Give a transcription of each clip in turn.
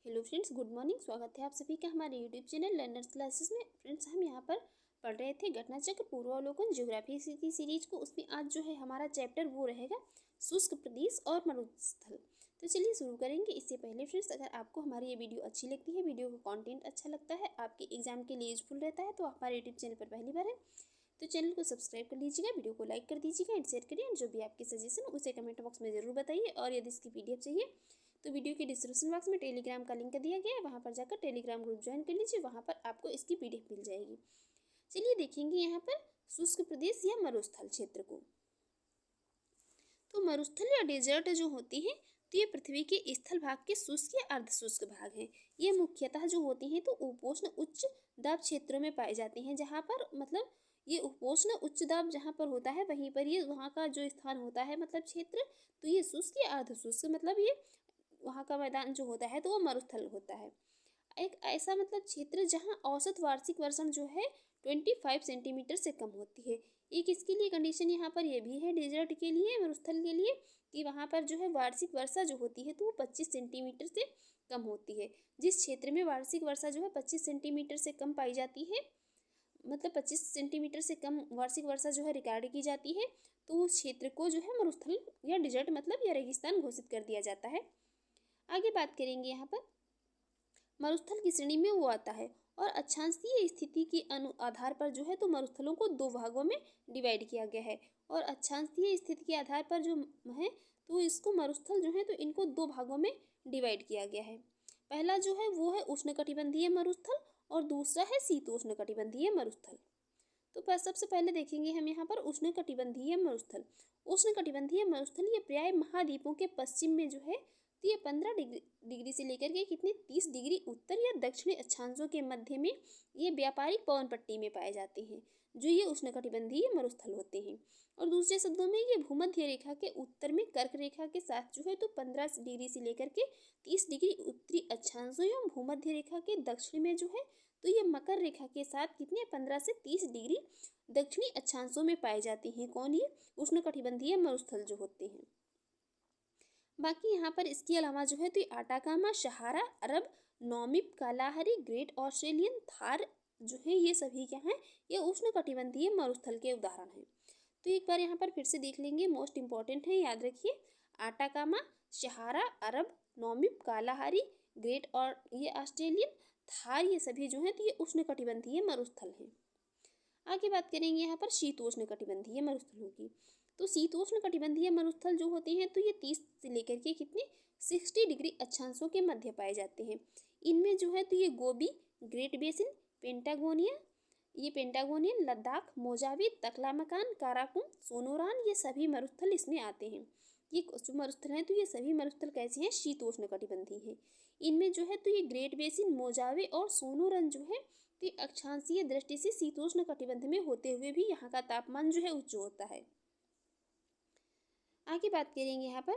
Hello friends, good morning. स्वागत है आप सभी का हमारे यूट्यूब चैनल लर्नर्स क्लासेस में। फ्रेंड्स, हम यहाँ पर पढ़ रहे थे घटना चक्र पूर्वावलोकन ज्योग्राफी की सीरीज को। उसमें आज जो है हमारा चैप्टर वो रहेगा शुष्क प्रदेश और मरुस्थल। तो चलिए शुरू करेंगे। इससे पहले फ्रेंड्स, अगर आपको हमारी ये वीडियो अच्छी लगती है, वीडियो का कंटेंट अच्छा लगता है, आपके एग्जाम के लिए यूजफुल रहता है, तो आप हमारे यूट्यूब चैनल पर पहली बार है तो चैनल को सब्सक्राइब कर लीजिएगा, वीडियो को लाइक कर दीजिएगा एंड शेयर करिए। एंड जो भी आपके सजेशन उसे कमेंट बॉक्स में ज़रूर बताइए। और यदि इसकी PDF चाहिए तो वीडियो के डिस्क्रिप्शन बॉक्स में टेलीग्राम का लिंक दिया गया है, वहाँ पर जाकर टेलीग्राम ग्रुप ज्वाइन कर लीजिए, वहाँ पर आपको इसकी PDF मिल जाएगी। चलिए देखेंगे यहाँ पर शुष्क प्रदेश या मरुस्थल क्षेत्र को। तो मरुस्थल या डेजर्ट जो होती हैं तो ये पृथ्वी के स्थल भाग के शुष्क या अर्धशुष्क भाग हैं। ये मुख्यतः जो होती हैं तो उपोष्ण उच्च दाब क्षेत्रों में पाई जाती हैं, जहाँ पर मतलब ये उपोष्ण उच्च दाब जहाँ पर होता है वहीं पर ये वहाँ का जो स्थान होता है मतलब क्षेत्र, तो ये शुष्क या अर्धशुष्क मतलब ये वहाँ का मैदान जो होता है तो वो मरुस्थल होता है। एक ऐसा मतलब क्षेत्र जहाँ औसत वार्षिक वर्षण जो है 25 सेंटीमीटर से कम होती है। एक इसके लिए कंडीशन यहाँ पर यह भी है डेजर्ट के लिए, मरुस्थल के लिए, कि वहाँ पर जो है वार्षिक वर्षा जो होती है तो वो 25 सेंटीमीटर से कम होती है। जिस क्षेत्र में वार्षिक वर्षा जो है 25 सेंटीमीटर से कम पाई जाती है, मतलब 25 सेंटीमीटर से कम वार्षिक वर्षा जो है रिकॉर्ड की जाती है, तो उस क्षेत्र को जो है मरुस्थल या डिजर्ट मतलब या रेगिस्तान घोषित कर दिया जाता है। आगे बात करेंगे यहाँ पर मरुस्थल की श्रेणी में वो आता है। और अक्षांशीय स्थिति के आधार पर जो है तो मरुस्थलों को दो भागों में डिवाइड किया गया है। और अक्षांशीय स्थिति के आधार पर जो है तो इसको मरुस्थल जो है तो इनको दो भागों में डिवाइड किया गया है। पहला जो है वो है उष्णकटिबंधीय मरुस्थल और दूसरा है शीतोष्णकटिबंधीय मरुस्थल। तो सबसे पहले देखेंगे हम यहाँ पर उष्णकटिबंधीय मरुस्थल। उष्णकटिबंधीय मरुस्थल ये प्राय महाद्वीपों के पश्चिम में जो है तो ये 15 डिग्री से लेकर के कितने 30 डिग्री उत्तर या दक्षिणी अक्षांशों के मध्य में ये व्यापारिक पवन पट्टी में पाए जाते हैं, जो ये उष्णकटिबंधीय मरुस्थल होते हैं। और दूसरे शब्दों में ये भूमध्य रेखा के उत्तर में कर्क रेखा के साथ जो है तो 15 डिग्री से लेकर के 30 डिग्री उत्तरी अक्षांशों एवं भूमध्य रेखा के दक्षिण में जो है तो ये मकर रेखा के साथ कितने 15 से 30 डिग्री दक्षिणी अक्षांशों में पाए जाते हैं। कौन? ये उष्णकटिबंधीय मरुस्थल जो होते हैं। बाकी यहाँ पर इसके अलावा जो है तो ये आटाकामा, सहारा, अरब, नोमिब, कालाहारी, ग्रेट ऑस्ट्रेलियन, थार जो है ये सभी क्या हैं, ये उष्णकटिबंधीय मरुस्थल के उदाहरण हैं। तो एक बार यहाँ पर फिर से देख लेंगे, मोस्ट इंपॉर्टेंट है, याद रखिए। आटाकामा, सहारा, अरब, नोमिब, कालाहारी, ग्रेट और ये ऑस्ट्रेलियन, थार, ये सभी जो हैं तो ये उष्णकटिबंधीय मरुस्थल हैं। आगे बात करेंगे यहाँ पर शीतोष्णकटिबंधीय मरुस्थलों की। तो शीतोष्णकटिबंधीय मरुस्थल जो होते हैं तो ये 30 से लेकर के कितने 60 डिग्री अक्षांशों के मध्य पाए जाते हैं। इनमें जो है तो ये गोबी, ग्रेट बेसिन, पेंटागोनिया, ये पेंटागोनियन, लद्दाख, मोजावी, तकलामकान, काराकुम, सोनोरान, ये सभी मरुस्थल इसमें आते हैं। ये जो मरुस्थल हैं तो ये सभी मरुस्थल कैसे हैं, शीतोष्णकटिबंधीय हैं। इनमें जो है तो ये ग्रेट बेसिन, मोजावे और सोनोरन जो है तो ये अक्षांशीय दृष्टि से शीतोष्ण कटिबंध में होते हुए भी यहाँ का तापमान जो है उच्च होता है। आगे बात करेंगे यहाँ पर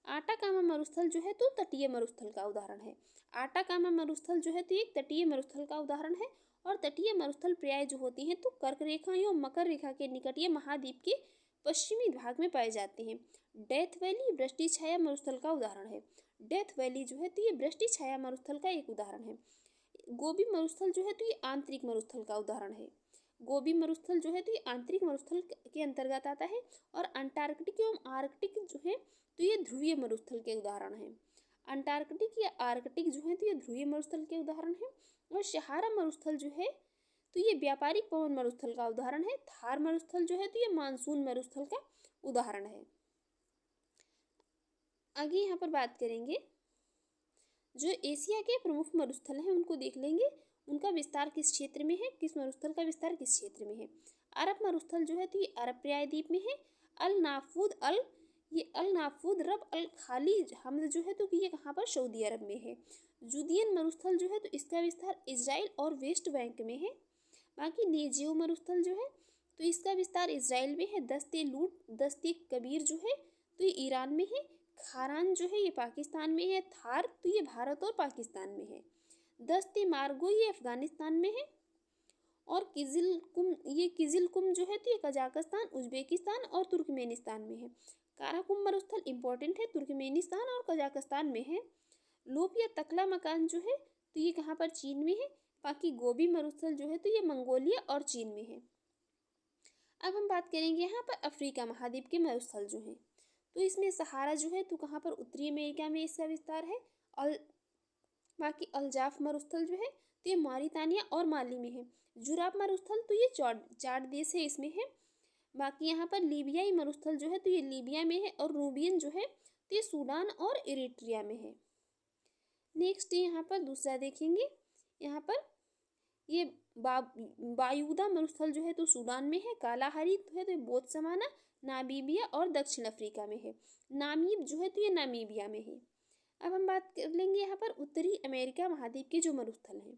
आटाकामा मरुस्थल जो है तो तटीय मरुस्थल का उदाहरण है। आटाकामा मरुस्थल जो है तो एक तटीय मरुस्थल का उदाहरण है। और तटीय मरुस्थल प्राय जो होती हैं तो कर्क रेखा या मकर रेखा के निकट या महाद्वीप के पश्चिमी भाग में पाए जाते हैं। डेथ वैली वृष्टि छाया मरुस्थल का उदाहरण है। डेथ वैली जो है तो ये वृष्टि छाया मरुस्थल का एक उदाहरण है। गोबी मरुस्थल जो है तो ये आंतरिक मरुस्थल का उदाहरण है। गोबी मरुस्थल जो है तो ये आंतरिक मरुस्थल के अंतर्गत आता है। और अंटार्कटिक एवं आर्कटिक जो है तो ये ध्रुवीय मरुस्थल के उदाहरण हैं। अंटार्कटिक या आर्कटिक जो है तो ये ध्रुवीय मरुस्थल के उदाहरण हैं। और सहारा मरुस्थल जो है तो ये व्यापारिक पवन मरुस्थल का उदाहरण है। थार मरुस्थल जो है तो ये मानसून मरुस्थल का उदाहरण है। आगे यहाँ पर बात करेंगे जो एशिया के प्रमुख मरुस्थल हैं उनको देख लेंगे, उनका विस्तार किस क्षेत्र में है, किस मरुस्थल का विस्तार किस क्षेत्र में है। अरब मरुस्थल जो है तो ये अरब प्रायद्वीप में है। अल नाफूद रब अल खाली हमद जो है तो ये कहाँ पर सऊदी अरब में है। जुदियन मरुस्थल जो है तो इसका विस्तार इजराइल और वेस्ट बैंक में है। बाकी नेजियो मरुस्थल जो है तो इसका विस्तार इजराइल में है। दस्ते लूट दस्ते कबीर जो है तो ये ईरान में है। खारान जो है ये पाकिस्तान में है। थार तो ये भारत और पाकिस्तान में है। दस्ते मार्गो ये अफगानिस्तान में है। और किजिलकुम जो है तो ये कजाकिस्तान, उज्बेकिस्तान और तुर्कमेनिस्तान में है। काराकुम मरुस्थल इंपॉर्टेंट है, तुर्कमेनिस्तान और कजाकिस्तान में है। लोप या तकला मकान जो है तो ये कहाँ पर चीन में है। बाकी गोबी मरुस्थल जो है तो ये मंगोलिया और चीन में है। अब हम बात करेंगे यहाँ पर अफ्रीका महाद्वीप के मरुस्थल जो हैं, तो इसमें सहारा जो है तो कहाँ पर उत्तरी अमेरिका में इसका विस्तार है। और बाकी अल्जाफ मरुस्थल जो है तो ये मॉरितानिया और माली में है। जुराब मरुस्थल तो ये चाड देश है इसमें है। बाकी यहाँ पर लीबियाई मरुस्थल जो है तो ये लीबिया में है। और रूबियन जो है तो ये सूडान और इरिट्रिया में है। नेक्स्ट यहाँ पर दूसरा देखेंगे, यहाँ पर ये बायूदा मरुस्थल जो है तो सूडान में है। कालाहारी जो है तो ये बोत्सवाना, नामीबिया और दक्षिण अफ्रीका में है। नामीब जो है तो ये नामीबिया में है। अब हम बात कर लेंगे यहाँ पर उत्तरी अमेरिका महाद्वीप के जो मरुस्थल हैं,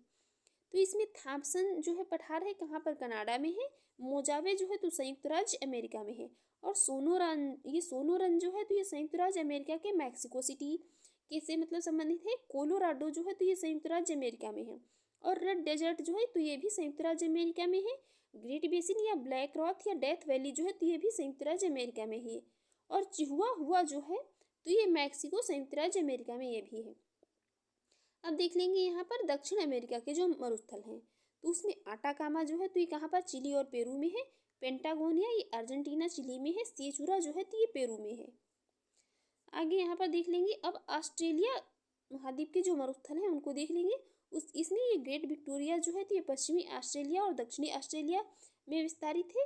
तो इसमें थॉम्पसन जो है पठार है कहाँ पर, कनाडा में है। मोजावे जो है तो संयुक्त राज्य अमेरिका में है। और सोनोरन जो है तो ये संयुक्त राज्य अमेरिका के मैक्सिको सिटी के से मतलब संबंधित है। कोलोराडो जो है तो ये संयुक्त राज्य अमेरिका में है। और रेड डेजर्ट जो है तो ये भी संयुक्त राज्य अमेरिका में है। ग्रेट बेसिन या ब्लैक रॉक या डेथ वैली जो है तो ये भी संयुक्त राज्य अमेरिका में है। और चिहुआ जो है तो ये मैक्सिको संयुक्त राज्य अमेरिका में ये भी है। अब देख लेंगे यहाँ पर दक्षिण अमेरिका के जो मरुस्थल हैं, तो उसमें आटाकामा जो है तो ये कहाँ पर, चिली और पेरू में है। पेंटागोनिया ये अर्जेंटीना चिली में है। सेचुरा जो है तो ये पेरू में है। आगे यहाँ पर देख लेंगे अब ऑस्ट्रेलिया महाद्वीप के जो मरुस्थल हैं उनको देख लेंगे। इसमें ये ग्रेट विक्टोरिया जो है तो ये पश्चिमी ऑस्ट्रेलिया और दक्षिणी ऑस्ट्रेलिया में विस्तारित है।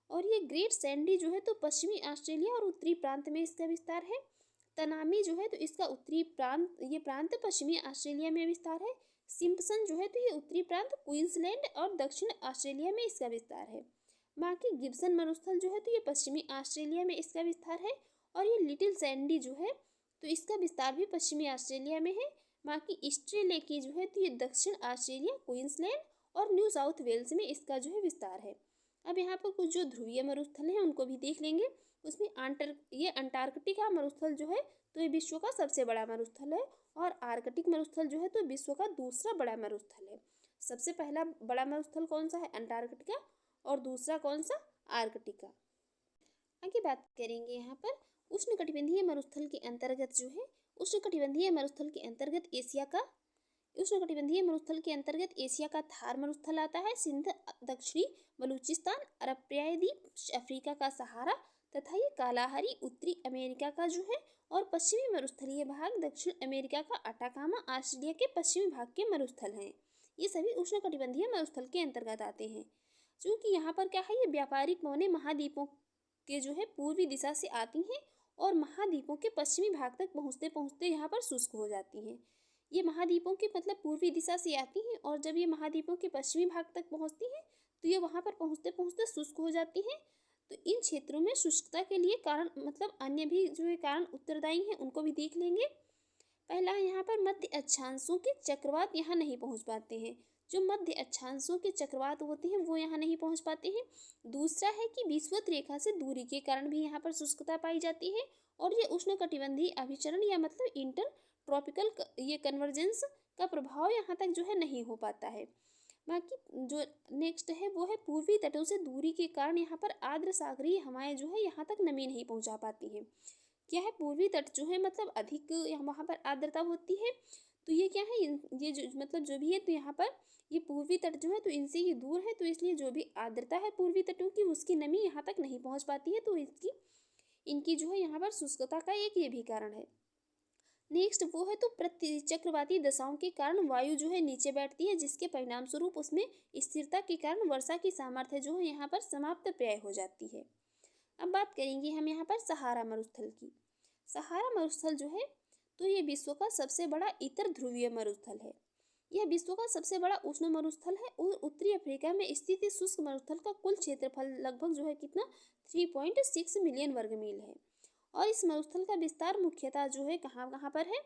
और ये ग्रेट सैंडी जो है तो पश्चिमी ऑस्ट्रेलिया और उत्तरी प्रांत में इसका विस्तार है। तनामी जो है तो इसका उत्तरी प्रांत, ये प्रांत पश्चिमी ऑस्ट्रेलिया में विस्तार है। सिम्पसन जो है तो ये उत्तरी प्रांत क्वींसलैंड और दक्षिण ऑस्ट्रेलिया में इसका विस्तार है। बाकी गिब्सन मरुस्थल जो है तो ये पश्चिमी ऑस्ट्रेलिया में इसका विस्तार है। और ये लिटिल सैंडी जो है तो इसका विस्तार भी पश्चिमी ऑस्ट्रेलिया में है। बाकी ऑस्ट्रेलेकी जो है तो ये दक्षिण ऑस्ट्रेलिया, क्वींसलैंड और न्यू साउथ वेल्स में इसका जो है विस्तार है। अब यहाँ पर कुछ जो ध्रुवीय मरुस्थल हैं उनको भी देख लेंगे। उसमें ये अंटार्कटिका मरुस्थल जो है तो ये विश्व का सबसे बड़ा मरुस्थल है। और आर्कटिक मरुस्थल जो है तो विश्व का दूसरा बड़ा मरुस्थल है। सबसे पहला बड़ा मरुस्थल कौन सा है, अंटार्कटिका, और दूसरा कौन सा, आर्कटिका। आगे बात करेंगे यहाँ पर उष्णकटिबंधीय मरुस्थल के अंतर्गत जो है, उष्णकटिबंधीय मरुस्थल के अंतर्गत एशिया का थार मरुस्थल आता है। सिंध, दक्षिणी बलूचिस्तान, अरब प्रायद्वीप, अफ्रीका का सहारा तथा ये कालाहारी उत्तरी अमेरिका का जो है। और पश्चिमी मरुस्थलीय भाग दक्षिण अमेरिका का अटाकामा ऑस्ट्रेलिया के पश्चिमी भाग के मरुस्थल हैं। ये सभी उष्णकटिबंधीय मरुस्थल के अंतर्गत आते हैं। जो कि यहाँ पर क्या है, ये व्यापारिक पौने महाद्वीपों के जो है पूर्वी दिशा से आती हैं और महाद्वीपों के पश्चिमी भाग तक पहुँचते पहुँचते यहाँ पर शुष्क हो जाती हैं। ये महाद्वीपों के मतलब पूर्वी दिशा से आती हैं और जब ये महाद्वीपों के पश्चिमी भाग तक पहुँचती हैं तो ये वहाँ पर पहुँचते पहुँचते शुष्क हो जाती हैं। तो इन क्षेत्रों में शुष्कता के लिए कारण मतलब अन्य भी जो है कारण उत्तरदायी हैं, उनको भी देख लेंगे। पहला यहाँ पर मध्य अक्षांशों के चक्रवात यहाँ नहीं पहुँच पाते हैं। जो मध्य अक्षांशों के चक्रवात होते हैं वो यहाँ नहीं पहुँच पाते हैं। दूसरा है कि विषुवत रेखा से दूरी के कारण भी यहाँ पर शुष्कता पाई जाती है। और ये उष्णकटिबंधीय अभिसरण या मतलब इंटर ट्रॉपिकल ये कन्वर्जेंस का प्रभाव यहाँ तक जो है नहीं हो पाता है। बाकी जो नेक्स्ट है वो है पूर्वी तटों से दूरी के कारण यहाँ पर आर्द्र सागरीय हवाएं जो है यहाँ तक नमी नहीं पहुँचा पाती हैं। क्या है, पूर्वी तट जो है मतलब अधिक वहाँ पर आर्द्रता होती है। तो ये क्या है, ये जो मतलब जो भी है तो यहाँ पर ये पूर्वी तट जो है तो इनसे ये दूर है, तो इसलिए जो भी आर्द्रता है पूर्वी तटों की उसकी नमी यहाँ तक नहीं पहुँच पाती है। तो इनकी जो है यहाँ पर शुष्कता का एक ये भी कारण है। नेक्स्ट वो है तो प्रति चक्रवाती दशाओं के कारण वायु जो है नीचे बैठती है, जिसके परिणाम स्वरूप उसमें स्थिरता के कारण वर्षा की सामर्थ्य जो है यहाँ पर समाप्त प्राय हो जाती है। अब बात करेंगे हम यहाँ पर सहारा मरुस्थल की। सहारा मरुस्थल जो है तो ये विश्व का सबसे बड़ा इतर ध्रुवीय मरुस्थल है। यह विश्व का सबसे बड़ा उष्ण मरुस्थल है और उत्तरी अफ्रीका में स्थित इस शुष्क मरुस्थल का कुल क्षेत्रफल लगभग जो है कितना 3.6 मिलियन वर्ग मील है। और इस मरुस्थल का विस्तार मुख्यतः जो है कहाँ कहाँ पर है,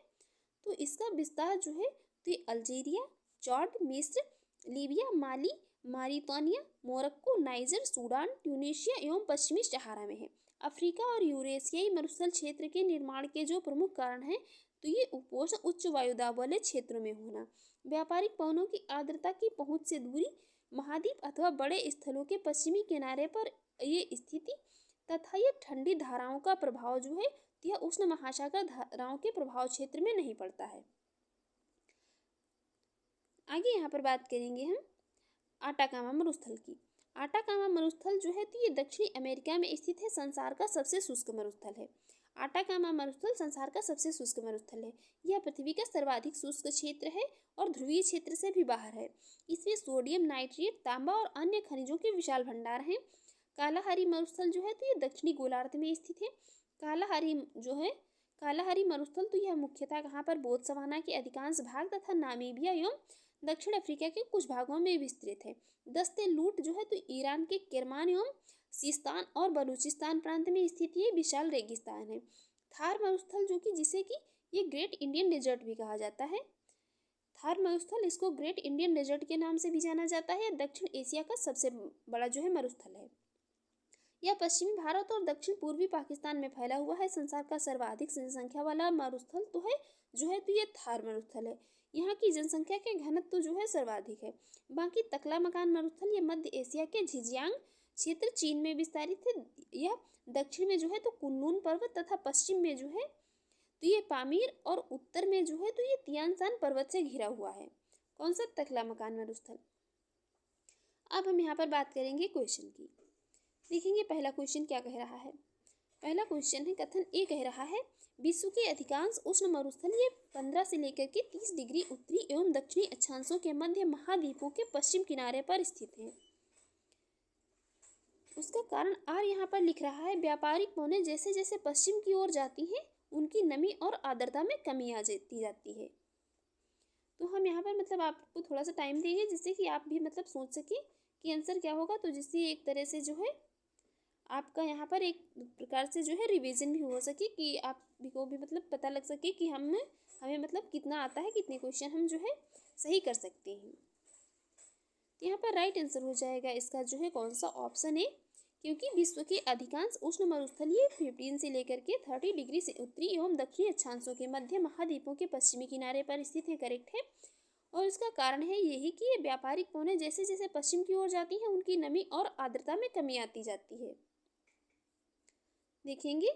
तो इसका विस्तार जो है तो ये अल्जीरिया, चाड, मिस्र, लीबिया, माली, मॉरितानिया, मोरक्को, नाइजर, सूडान, ट्यूनीशिया एवं पश्चिमी सहारा में है। अफ्रीका और यूरेशियाई मरुस्थल क्षेत्र के निर्माण के जो प्रमुख कारण हैं तो ये उपोष्ण उच्च वायुदाब वाले क्षेत्रों में होना, व्यापारिक पवनों की आर्द्रता की पहुंच से दूरी, महाद्वीप अथवा बड़े स्थलों के पश्चिमी किनारे पर ये स्थिति तथा ये ठंडी धाराओं का प्रभाव जो है यह उष्ण महासागर धाराओं के प्रभाव क्षेत्र में नहीं पड़ता है। आगे यहाँ पर बात करेंगे हम आटाकामा मरुस्थल की। आटाकामा मरुस्थल जो है तो ये दक्षिणी अमेरिका में स्थित है, संसार का सबसे शुष्क मरुस्थल है। आटाकामा मरुस्थल संसार का सबसे शुष्क मरुस्थल है। यह पृथ्वी का सर्वाधिक शुष्क क्षेत्र है और ध्रुवीय क्षेत्र से भी बाहर है। इसमें सोडियम नाइट्रेट, तांबा और अन्य खनिजों के विशाल भंडार हैं। कालाहारी मरुस्थल जो है तो ये दक्षिणी गोलार्ध में स्थित है। कालाहारी मरुस्थल तो यह मुख्यतः कहाँ पर बोत्सवाना के अधिकांश भाग तथा नामीबिया एवं दक्षिण अफ्रीका के कुछ भागों में विस्तृत है। दस्ते लूट जो है तो ईरान के किरमान एवं सिस्तान और बलूचिस्तान प्रांत में स्थित ये विशाल रेगिस्तान है। थार मरुस्थल जो कि जिसे कि ये ग्रेट इंडियन डेजर्ट भी कहा जाता है। थार मरुस्थल इसको ग्रेट इंडियन डेजर्ट के नाम से भी जाना जाता है। दक्षिण एशिया का सबसे बड़ा जो है मरुस्थल है। यह पश्चिमी भारत और दक्षिण पूर्वी पाकिस्तान में फैला हुआ है। संसार का सर्वाधिक जनसंख्या वाला मरुस्थल तो है जो है तो ये थार मरुस्थल है। यहाँ की जनसंख्या के घनत्व तो जो है सर्वाधिक है। बाकी तकला मकान मरुस्थल ये मध्य एशिया के झिंजियांग क्षेत्र चीन में विस्तारित है। यह दक्षिण में जो है तो कुनलुन पर्वत तथा पश्चिम में जो है तो ये पामीर और उत्तर में जो है तो ये तियानसान पर्वत से घिरा हुआ है। कौन सा? तकला मकान मरुस्थल। अब हम यहाँ पर बात करेंगे क्वेश्चन की। देखेंगे पहला क्वेश्चन क्या कह रहा है। पहला क्वेश्चन है, कथन ए कह रहा है विश्व के अधिकांश उष्ण मरुस्थल ये 15 से लेकर के 30 डिग्री उत्तरी एवं दक्षिणी अक्षांशों के मध्य महाद्वीपों के पश्चिम किनारे पर स्थित हैं। उसका कारण आर यहाँ पर लिख रहा है, व्यापारिक पौने जैसे जैसे पश्चिम की ओर जाती हैं उनकी नमी और आर्द्रता में कमी आ जाती है। तो हम यहाँ पर मतलब आपको थोड़ा सा टाइम देंगे जिससे कि आप भी मतलब सोच सकें कि आंसर क्या होगा। तो जिससे एक तरह से जो है आपका यहाँ पर एक प्रकार से जो है रिवीजन भी हो सके कि आप भी को भी मतलब पता लग सके कि हमें मतलब कितना आता है, कितने क्वेश्चन हम जो है सही कर सकते हैं। तो यहाँ पर राइट आंसर हो जाएगा इसका जो है कौन सा? ऑप्शन ए, क्योंकि विश्व के अधिकांश उष्ण मरुस्थल ये 15 से लेकर के 30 डिग्री से उत्तरी एवं दक्षिणी अक्षांशों के मध्य महाद्वीपों के पश्चिमी किनारे पर स्थित है। करेक्ट है। और इसका कारण है यही कि ये व्यापारिक पौने जैसे जैसे पश्चिम की ओर जाती हैं उनकी नमी और आर्द्रता में कमी आती जाती है। देखेंगे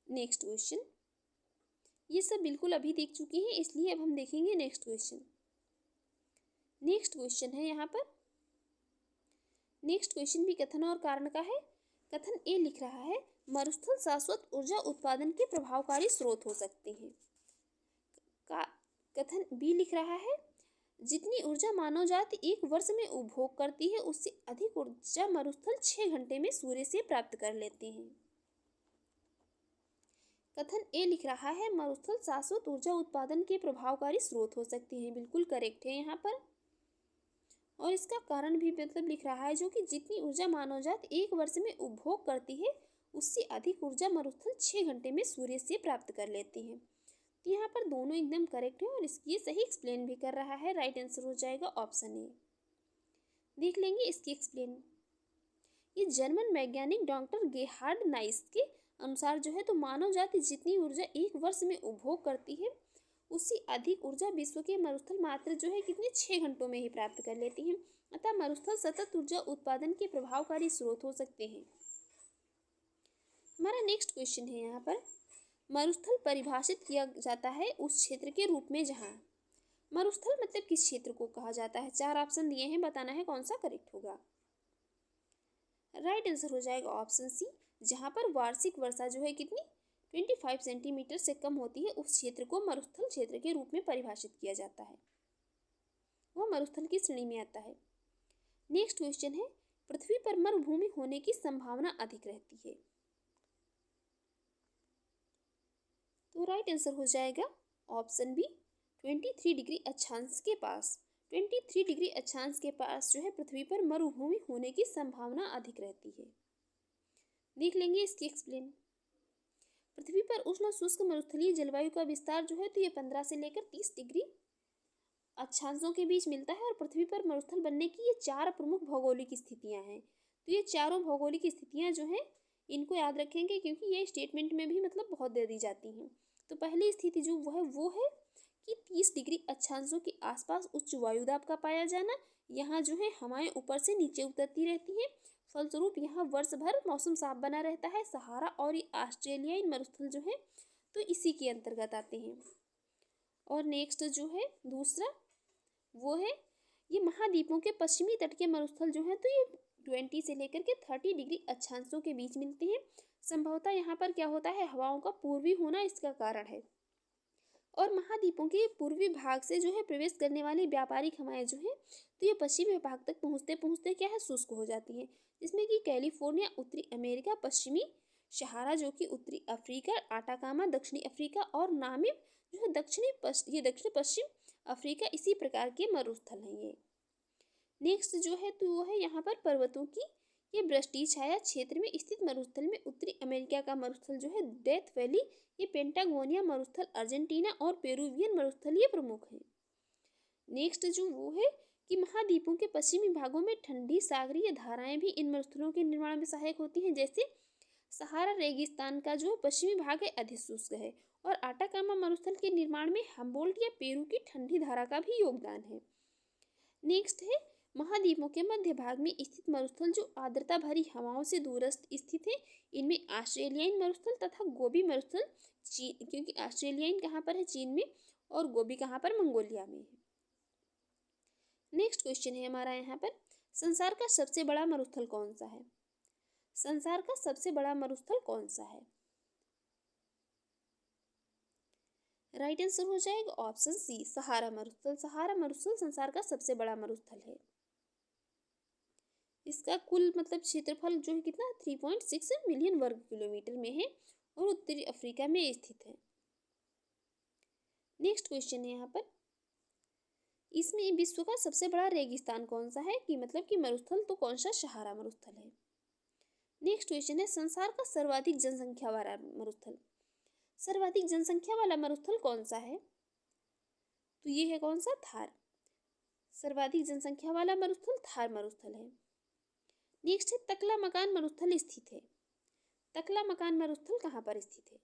नेक्स्ट क्वेश्चन। ये सब बिल्कुल अभी देख चुके हैं, इसलिए अब हम देखेंगे नेक्स्ट क्वेश्चन। नेक्स्ट क्वेश्चन है यहाँ पर, नेक्स्ट क्वेश्चन भी कथन और कारण का है। कथन ए लिख रहा है मरुस्थल शाश्वत ऊर्जा उत्पादन के प्रभावकारी स्रोत हो सकते हैं। कथन बी लिख रहा है जितनी ऊर्जा मानव जाति एक वर्ष में उपभोग करती है उससे अधिक ऊर्जा मरुस्थल 6 घंटे में सूर्य से प्राप्त कर लेते हैं। कथन ए लिख रहा है मरुस्थल शाश्वत ऊर्जा उत्पादन के प्रभावकारी स्रोत हो सकते हैं। बिल्कुल करेक्ट है यहाँ पर। और इसका कारण भी मतलब लिख रहा है जो कि जितनी ऊर्जा मानव जात एक वर्ष में उपभोग करती है उससे अधिक ऊर्जा मरुस्थल 6 घंटे में सूर्य से प्राप्त कर लेती है। तो यहाँ पर दोनों एकदम करेक्ट है और इसकी सही एक्सप्लेन भी कर रहा है। राइट आंसर हो जाएगा ऑप्शन ए। देख लेंगे इसकी एक्सप्लेन। ये जर्मन वैज्ञानिक डॉक्टर गेहार्ड नाइस के अनुसार जो है तो मानव जाति जितनी ऊर्जा एक वर्ष में उपभोग करती है उससे अधिक ऊर्जा विश्व के मरुस्थल मात्र जो है कितने 6 घंटों में ही प्राप्त कर लेती हैं। अतः मरुस्थल सतत ऊर्जा उत्पादन के प्रभावकारी स्रोत हो सकते हैं। हमारा नेक्स्ट क्वेश्चन है यहाँ पर, मरुस्थल परिभाषित किया जाता है उस क्षेत्र के रूप में जहाँ, मरुस्थल मतलब किस क्षेत्र को कहा जाता है। 4 ऑप्शन दिए हैं, बताना है कौन सा करेक्ट होगा। राइट आंसर हो जाएगा ऑप्शन सी, जहाँ पर वार्षिक वर्षा जो है कितनी 25 सेंटीमीटर से कम होती है उस क्षेत्र को मरुस्थल क्षेत्र के रूप में परिभाषित किया जाता है, वह मरुस्थल की श्रेणी में आता है। नेक्स्ट क्वेश्चन है, पृथ्वी पर मरुभूमि होने की संभावना अधिक रहती है। तो राइट आंसर हो जाएगा ऑप्शन बी, 23 डिग्री अक्षांश के पास। 23 डिग्री अक्षांश के पास जो है पृथ्वी पर मरुभूमि होने की संभावना अधिक रहती है। देख लेंगे इसकी एक्सप्लेन। पृथ्वी पर उष्ण शुष्क मरुस्थलीय जलवायु का विस्तार जो है तो ये 15 से लेकर 30 डिग्री अक्षांशों के बीच मिलता है और पृथ्वी पर मरुस्थल बनने की ये 4 प्रमुख भौगोलिक स्थितियां हैं। तो ये चारों भौगोलिक स्थितियां जो हैं इनको याद रखेंगे क्योंकि ये स्टेटमेंट में भी मतलब बहुत दे दी जाती हैं। तो पहली स्थिति जो वो है कि 30 डिग्री अक्षांशों के आसपास उच्च वायुदाब का पाया जाना। यहाँ जो है हवाएं ऊपर से नीचे उतरती रहती हैं, फलस्वरूप यहाँ वर्ष भर मौसम साफ बना रहता है। सहारा और ये ऑस्ट्रेलियाई मरुस्थल जो है तो इसी के अंतर्गत आते हैं। और नेक्स्ट जो है दूसरा, वो है ये महाद्वीपों के पश्चिमी तट के मरुस्थल जो है तो ये 20 से लेकर के 30 डिग्री अक्षांशों के बीच मिलते हैं। संभवतः यहाँ पर क्या होता है, हवाओं का पूर्वी होना इसका कारण है। और महाद्वीपों के पूर्वी भाग से जो है प्रवेश करने वाली व्यापारिक हवाएं जो है तो ये पश्चिमी भाग तक पहुँचते पहुँचते क्या है, शुष्क हो जाती हैं, जिसमें कि कैलिफोर्निया उत्तरी अमेरिका, पश्चिमी सहारा जो कि उत्तरी अफ्रीका, आटाकामा दक्षिणी अफ्रीका और नामीब जो है दक्षिण पश्चिम अफ्रीका, इसी प्रकार के मरुस्थल हैं ये। नेक्स्ट जो है तो वो है यहाँ पर पर्वतों की ये वृष्टि छाया क्षेत्र में स्थित मरुस्थल में उत्तरी अमेरिका का मरुस्थल जो है डेथ वैली, ये पेंटागोनिया मरुस्थल अर्जेंटीना और पेरुवियन मरुस्थल ये प्रमुख हैं। नेक्स्ट जो वो है कि महाद्वीपों के पश्चिमी भागों में ठंडी सागरीय धाराएं भी इन मरुस्थलों के निर्माण में सहायक होती हैं। जैसे सहारा रेगिस्तान का जो पश्चिमी भाग है अधिक शुष्क है और आटाकामा मरुस्थल के निर्माण में हम्बोल्ट या पेरू की ठंडी धारा का भी योगदान है। नेक्स्ट है महाद्वीपों के मध्य भाग में स्थित मरुस्थल जो आर्द्रता भरी हवाओं से दूरस्थ स्थित है। इनमें ऑस्ट्रेलियाई मरुस्थल तथा गोबी मरुस्थल चीन, क्योंकि ऑस्ट्रेलियाई कहाँ पर है, चीन में, और गोबी कहाँ पर, मंगोलिया में है। नेक्स्ट क्वेश्चन है हमारा यहाँ पर, संसार का सबसे बड़ा मरुस्थल कौन सा है? संसार का सबसे बड़ा मरुस्थल कौन सा है? राइट आंसर हो जाएगा ऑप्शन सी, सहारा मरुस्थल। सहारा मरुस्थल संसार का सबसे बड़ा मरुस्थल है। इसका कुल मतलब क्षेत्रफल जो है कितना, 3.6 मिलियन वर्ग किलोमीटर में है और उत्तरी अफ्रीका में स्थित है। नेक्स्ट क्वेश्चन है यहाँ पर, इसमें विश्व का सबसे बड़ा रेगिस्तान कौन सा है? कि मतलब कि मरुस्थल तो कौन सा, सहारा मरुस्थल है। नेक्स्ट क्वेश्चन है, संसार का सर्वाधिक जनसंख्या वाला मरुस्थल। सर्वाधिक जनसंख्या वाला मरुस्थल कौन सा है? तो ये है कौन सा, थार। सर्वाधिक जनसंख्या वाला मरुस्थल थार मरुस्थल है। नेक्स्ट है, तकला मकान मरुस्थल स्थित है। तकला मकान मरुस्थल कहाँ पर स्थित है?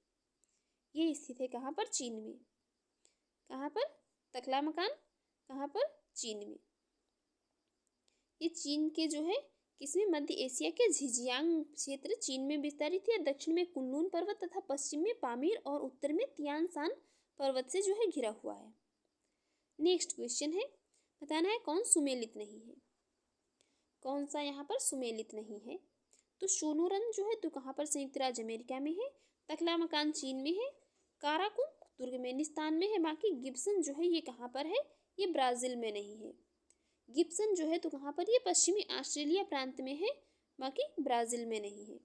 ये स्थित है कहाँ पर, चीन में। कहाँ पर, तकला मकान कहाँ पर, चीन में। ये चीन के जो है किसमें, मध्य एशिया के झिंजियांग क्षेत्र चीन में विस्तारित है। दक्षिण में कुनलुन पर्वत तथा पश्चिम में पामीर और उत्तर में तियान शान पर्वत से जो है घिरा हुआ है। नेक्स्ट क्वेश्चन है, बताना है कौन सुमेलित नहीं है। कौन सा यहाँ पर सुमेलित नहीं है? तो सोनोरन जो है तो कहाँ पर, संयुक्त राज्य अमेरिका में है। तकला मकान चीन में है। काराकुम तुर्कमेनिस्तान में है। बाकी गिब्सन जो है ये कहाँ पर है, ये ब्राज़ील में नहीं है। गिब्सन जो है तो कहाँ पर, ये पश्चिमी ऑस्ट्रेलिया प्रांत में है, बाकी ब्राज़ील में नहीं है।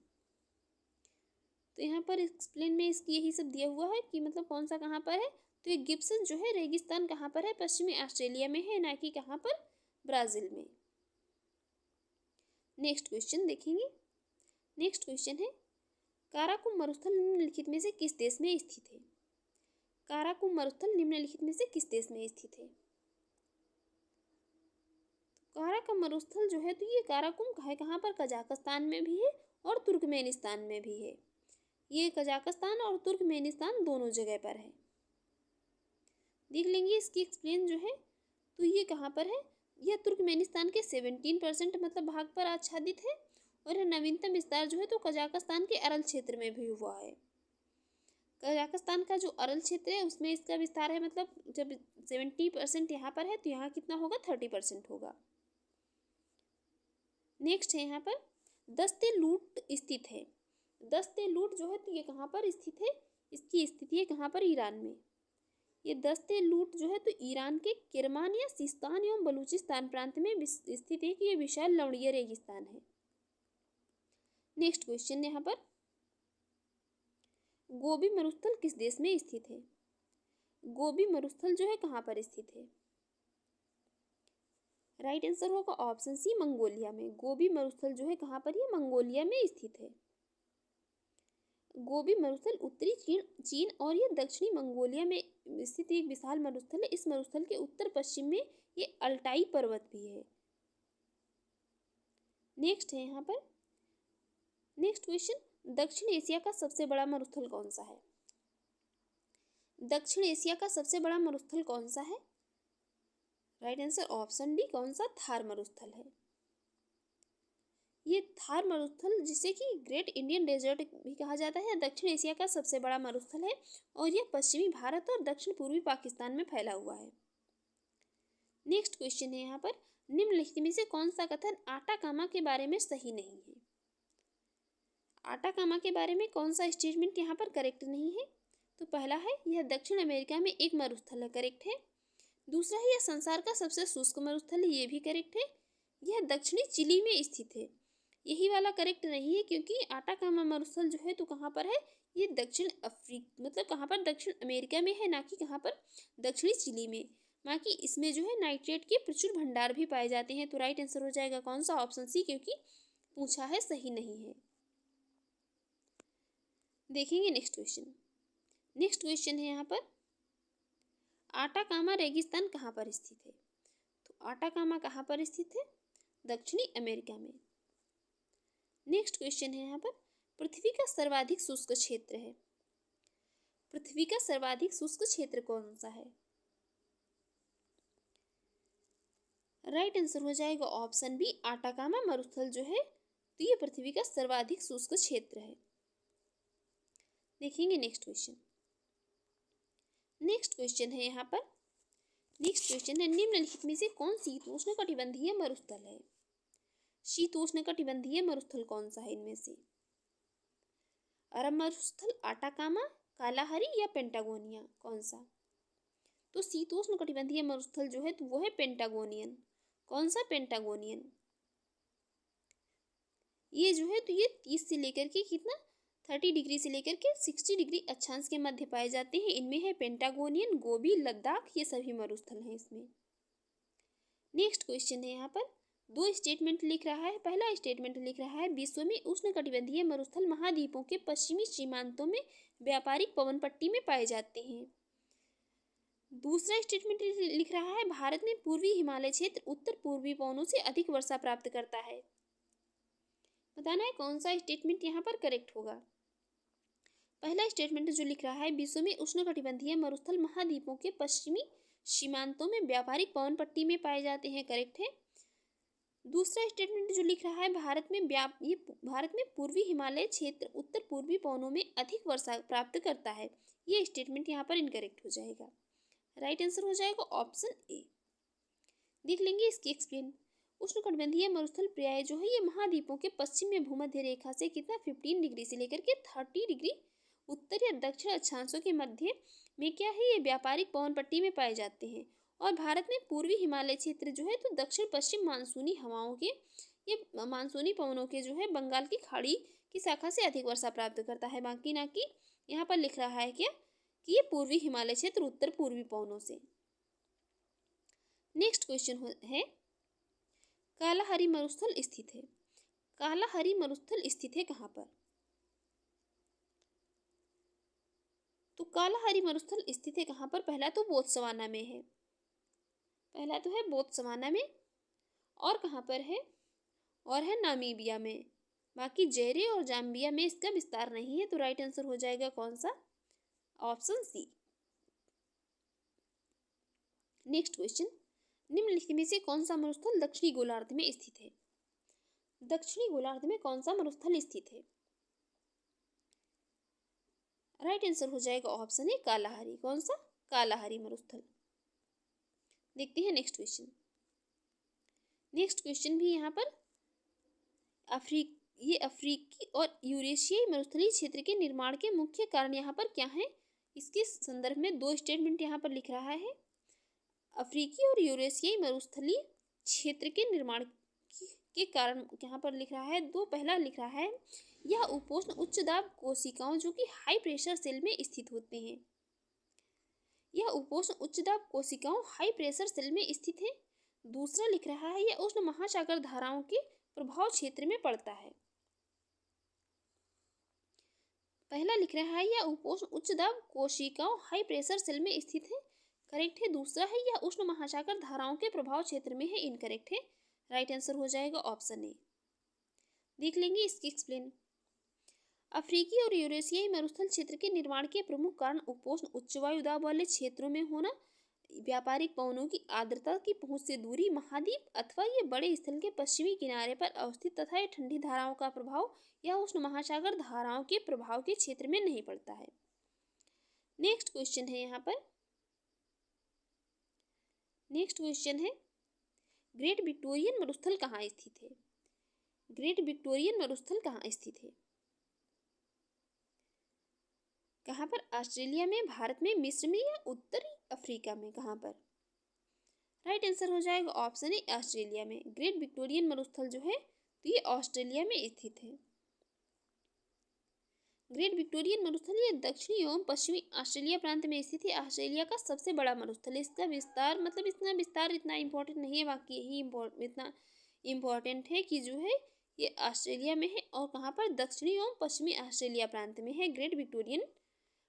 तो यहाँ पर एक्सप्लेन में इसकी यही सब दिया हुआ है कि मतलब कौन सा कहाँ पर है। तो ये गिब्सन जो है रेगिस्तान कहाँ पर है, पश्चिमी ऑस्ट्रेलिया में है, ना कि कहाँ पर, ब्राज़ील में। नेक्स्ट क्वेश्चन देखेंगे। नेक्स्ट क्वेश्चन है, काराकुम मरुस्थल निम्नलिखित में से किस देश में स्थित है? काराकुम मरुस्थल निम्नलिखित में से किस देश में स्थित है? काराकुम मरुस्थल जो है तो ये काराकुम है कहाँ पर, कजाकिस्तान में भी है और तुर्कमेनिस्तान में भी है। ये कजाकिस्तान और तुर्कमेनिस्तान दोनों जगह पर है। देख लेंगे इसकी एक्सप्लेन जो है, तो ये कहाँ पर है, यह तुर्कमेनिस्तान के 17% मतलब भाग पर आच्छादित है और यह नवीनतम विस्तार जो है तो कजाकिस्तान के अरल क्षेत्र में भी हुआ है। कजाकिस्तान का जो अरल क्षेत्र है उसमें इसका विस्तार है, मतलब जब 70% यहाँ पर है तो यहाँ कितना होगा, 30% होगा। नेक्स्ट है यहाँ पर, दस्ते लूट स्थित है। दस्ते लूट जो है तो ये कहाँ पर स्थित है, इसकी स्थिति है कहाँ पर, ईरान में। ये दस्ते लूट जो है तो ईरान के किरमान या सिस्तान एवं बलूचिस्तान प्रांत में स्थित है कि ये विशाल लवणीय रेगिस्तान है। नेक्स्ट क्वेश्चन यहाँ पर, गोबी मरुस्थल किस देश में स्थित है? गोबी मरुस्थल जो है कहाँ पर स्थित है? राइट आंसर होगा ऑप्शन सी, मंगोलिया में। गोबी मरुस्थल जो है कहाँ पर, ये मंगोलिया में स्थित है। गोबी मरुस्थल उत्तरी चीन और ये दक्षिणी मंगोलिया में स्थित एक विशाल मरुस्थल है। इस मरुस्थल के उत्तर पश्चिम में ये अल्टाई पर्वत भी है। नेक्स्ट है यहाँ पर, नेक्स्ट क्वेश्चन, दक्षिण एशिया का सबसे बड़ा मरुस्थल कौन सा है? दक्षिण एशिया का सबसे बड़ा मरुस्थल कौन सा है? राइट आंसर ऑप्शन डी, कौन सा, थार मरुस्थल है। ये थार मरुस्थल जिसे कि ग्रेट इंडियन डेजर्ट भी कहा जाता है, दक्षिण एशिया का सबसे बड़ा मरुस्थल है और यह पश्चिमी भारत और दक्षिण पूर्वी पाकिस्तान में फैला हुआ है। नेक्स्ट क्वेश्चन है यहाँ पर, निम्नलिखित में से कौन सा कथन आटाकामा के बारे में सही नहीं है? आटाकामा के बारे में कौन सा स्टेटमेंट यहाँ पर करेक्ट नहीं है? तो पहला है, यह दक्षिण अमेरिका में एक मरुस्थल है, करेक्ट है। दूसरा है, यह संसार का सबसे शुष्क मरुस्थल है, ये भी करेक्ट है। यह दक्षिणी चिली में स्थित है, यही वाला करेक्ट नहीं है, क्योंकि आटाकामा मरुस्थल जो है तो कहाँ पर है, ये दक्षिण अफ्रीका मतलब कहाँ पर, दक्षिण अमेरिका में है, ना कि कहाँ पर, दक्षिणी चिली में। बाकी इसमें जो है नाइट्रेट के प्रचुर भंडार भी पाए जाते हैं। तो राइट आंसर हो जाएगा कौन सा, ऑप्शन सी, क्योंकि पूछा है, सही नहीं है। देखेंगे नेक्स्ट क्वेश्चन। नेक्स्ट क्वेश्चन है यहाँ पर, आटाकामा रेगिस्तान कहाँ पर स्थित है? तो आटाकामा कहाँ पर स्थित है? दक्षिणी अमेरिका में। नेक्स्ट क्वेश्चन है यहाँ पर, पृथ्वी का सर्वाधिक शुष्क क्षेत्र है, पृथ्वी का सर्वाधिक शुष्क क्षेत्र कौन सा है? राइट आंसर हो जाएगा ऑप्शन बी, आटाकामा मरुस्थल जो है तो ये पृथ्वी का सर्वाधिक शुष्क क्षेत्र है। देखेंगे नेक्स्ट क्वेश्चन। नेक्स्ट क्वेश्चन है यहाँ पर, नेक्स्ट क्वेश्चन है, निम्नलिखित में से कौन शीतोष्णकटिबंधीय मरुस्थल है? शीतोष्णकटिबंधीय मरुस्थल कौन सा है इनमें से? अरब मरुस्थल, आटाकामा, कालाहारी या पेंटागोनिया, कौन सा? तो शीतोष्णकटिबंधीय मरुस्थल जो है तो वो है पेंटागोनियन। कौन सा? पेंटागोनियन। ये जो है तो ये 30 से लेकर के कितना, 30 डिग्री से लेकर के 60 डिग्री अक्षांश के मध्य पाए जाते हैं। इनमें है पेंटागोनियन, गोबी, लद्दाख, ये सभी मरुस्थल हैं इसमें। नेक्स्ट क्वेश्चन है यहाँ पर, दो स्टेटमेंट लिख रहा है। पहला स्टेटमेंट लिख रहा है, विश्व में उष्णकटिबंधीय मरुस्थल महाद्वीपों के पश्चिमी सीमांतों में व्यापारिक पवन पट्टी में पाए जाते हैं। दूसरा स्टेटमेंट लिख रहा है, भारत में पूर्वी हिमालय क्षेत्र उत्तर पूर्वी पवनों से अधिक वर्षा प्राप्त करता है। बताना है कौन सा स्टेटमेंट यहाँ पर करेक्ट होगा। पहला स्टेटमेंट जो लिख रहा है, विश्व में उष्णकटिबंधीय मरुस्थल महाद्वीपों के पश्चिमी सीमांतों में व्यापारिक पवन पट्टी में पाए जाते हैं, करेक्ट है। दूसरा स्टेटमेंट जो लिख रहा है, भारत में पूर्वी हिमालय क्षेत्र उत्तर पूर्वी पवनों में अधिक वर्षा प्राप्त करता है, ये स्टेटमेंट यहाँ पर इनकरेक्ट हो जाएगा। राइट आंसर हो जाएगा ऑप्शन ए। देख लेंगे इसकी एक्सप्लेन। उष्णकटिबंधीय मरुस्थल प्राय जो है ये महाद्वीपों के पश्चिम में भूमध्य रेखा से कितना 15 डिग्री से लेकर के 30 डिग्री उत्तर या दक्षिण अक्षांशों के मध्य में क्या है, ये व्यापारिक पवन पट्टी में पाए जाते हैं। और भारत में पूर्वी हिमालय क्षेत्र जो है तो दक्षिण पश्चिम मानसूनी हवाओं के, ये मानसूनी पवनों के जो है बंगाल की खाड़ी की शाखा से अधिक वर्षा प्राप्त करता है। बाकी ना कि यहाँ पर लिख रहा है क्या कि ये पूर्वी हिमालय क्षेत्र उत्तर पूर्वी पवनों से। नेक्स्ट क्वेश्चन है, कालाहारी मरुस्थल स्थित है। कालाहारी मरुस्थल स्थित है कहाँ पर? तो कालाहारी मरुस्थल स्थित है कहाँ पर? पहला तो बोत्सवाना में है, पहला तो है बोत्सवाना में, और कहाँ पर है, और है नामीबिया में। बाकी जेरे और जाम्बिया में इसका विस्तार नहीं है। तो राइट आंसर हो जाएगा कौन सा, ऑप्शन सी। नेक्स्ट क्वेश्चन, निम्नलिखित में से कौन सा मरुस्थल दक्षिणी गोलार्ध में स्थित है? दक्षिणी गोलार्ध में कौन सा मरुस्थल स्थित है? राइट आंसर हो जाएगा ऑप्शन है कालाहारी। कौन सा? कालाहारी मरुस्थल। देखते हैं नेक्स्ट क्वेश्चन। नेक्स्ट क्वेश्चन भी यहाँ पर अफ्रीकी और यूरेशियाई मरुस्थलीय क्षेत्र के निर्माण के मुख्य कारण यहाँ पर क्या है, इसके संदर्भ में दो स्टेटमेंट यहाँ पर लिख रहा है। अफ्रीकी और यूरेशियाई मरुस्थलीय क्षेत्र के निर्माण के कारण यहाँ पर लिख रहा है दो। पहला लिख रहा है, यह उपोष्ण उच्च दाब कोशिकाओं जो कि हाई प्रेशर सेल में स्थित होते हैं। यह उपोष्ण उच्च दाब कोशिकाओं हाई प्रेशर सेल में स्थित है। दूसरा लिख रहा है, यह उष्ण महासागर धाराओं के प्रभाव क्षेत्र में पड़ता है। पहला लिख रहा है, यह उपोष्ण उच्च दाब कोशिकाओं हाई प्रेशर सेल में स्थित है, करेक्ट है। दूसरा है, यह उष्ण महासागर धाराओं के प्रभाव क्षेत्र में है, इनकरेक्ट है। राइट आंसर हो जाएगा ऑप्शन ए। देख लेंगे इसकी एक्सप्लेन। अफ्रीकी और यूरेशियाई मरुस्थल क्षेत्र के निर्माण के प्रमुख कारण उपोष्ण उच्च वायु दाब वाले क्षेत्रों में होना, व्यापारिक पवनों की आर्द्रता की पहुंच से दूरी, महाद्वीप अथवा ये बड़े स्थल के पश्चिमी किनारे पर अवस्थित तथा ये ठंडी धाराओं का प्रभाव या उष्ण महासागर धाराओं के प्रभाव के क्षेत्र में नहीं पड़ता है। नेक्स्ट क्वेश्चन है यहाँ पर, नेक्स्ट क्वेश्चन है, ग्रेट विक्टोरियन मरुस्थल कहाँ स्थित है? ग्रेट विक्टोरियन मरुस्थल कहाँ स्थित है? कहाँ पर? ऑस्ट्रेलिया में, भारत में, मिस्र में या उत्तरी अफ्रीका में? कहाँ पर? राइट आंसर हो जाएगा ऑप्शन ए ऑस्ट्रेलिया में। ग्रेट विक्टोरियन मरुस्थल जो है तो ये ऑस्ट्रेलिया में स्थित है। ग्रेट विक्टोरियन मरुस्थल ये दक्षिणी एवं पश्चिमी ऑस्ट्रेलिया प्रांत में स्थित है। ऑस्ट्रेलिया का सबसे बड़ा मरुस्थल है। इसका विस्तार मतलब इतना इम्पोर्टेंट नहीं है, बाकी यही इतना इम्पोर्टेंट है कि जो है ये ऑस्ट्रेलिया में है और कहाँ पर? दक्षिणी एवं पश्चिमी ऑस्ट्रेलिया प्रांत में है ग्रेट विक्टोरियन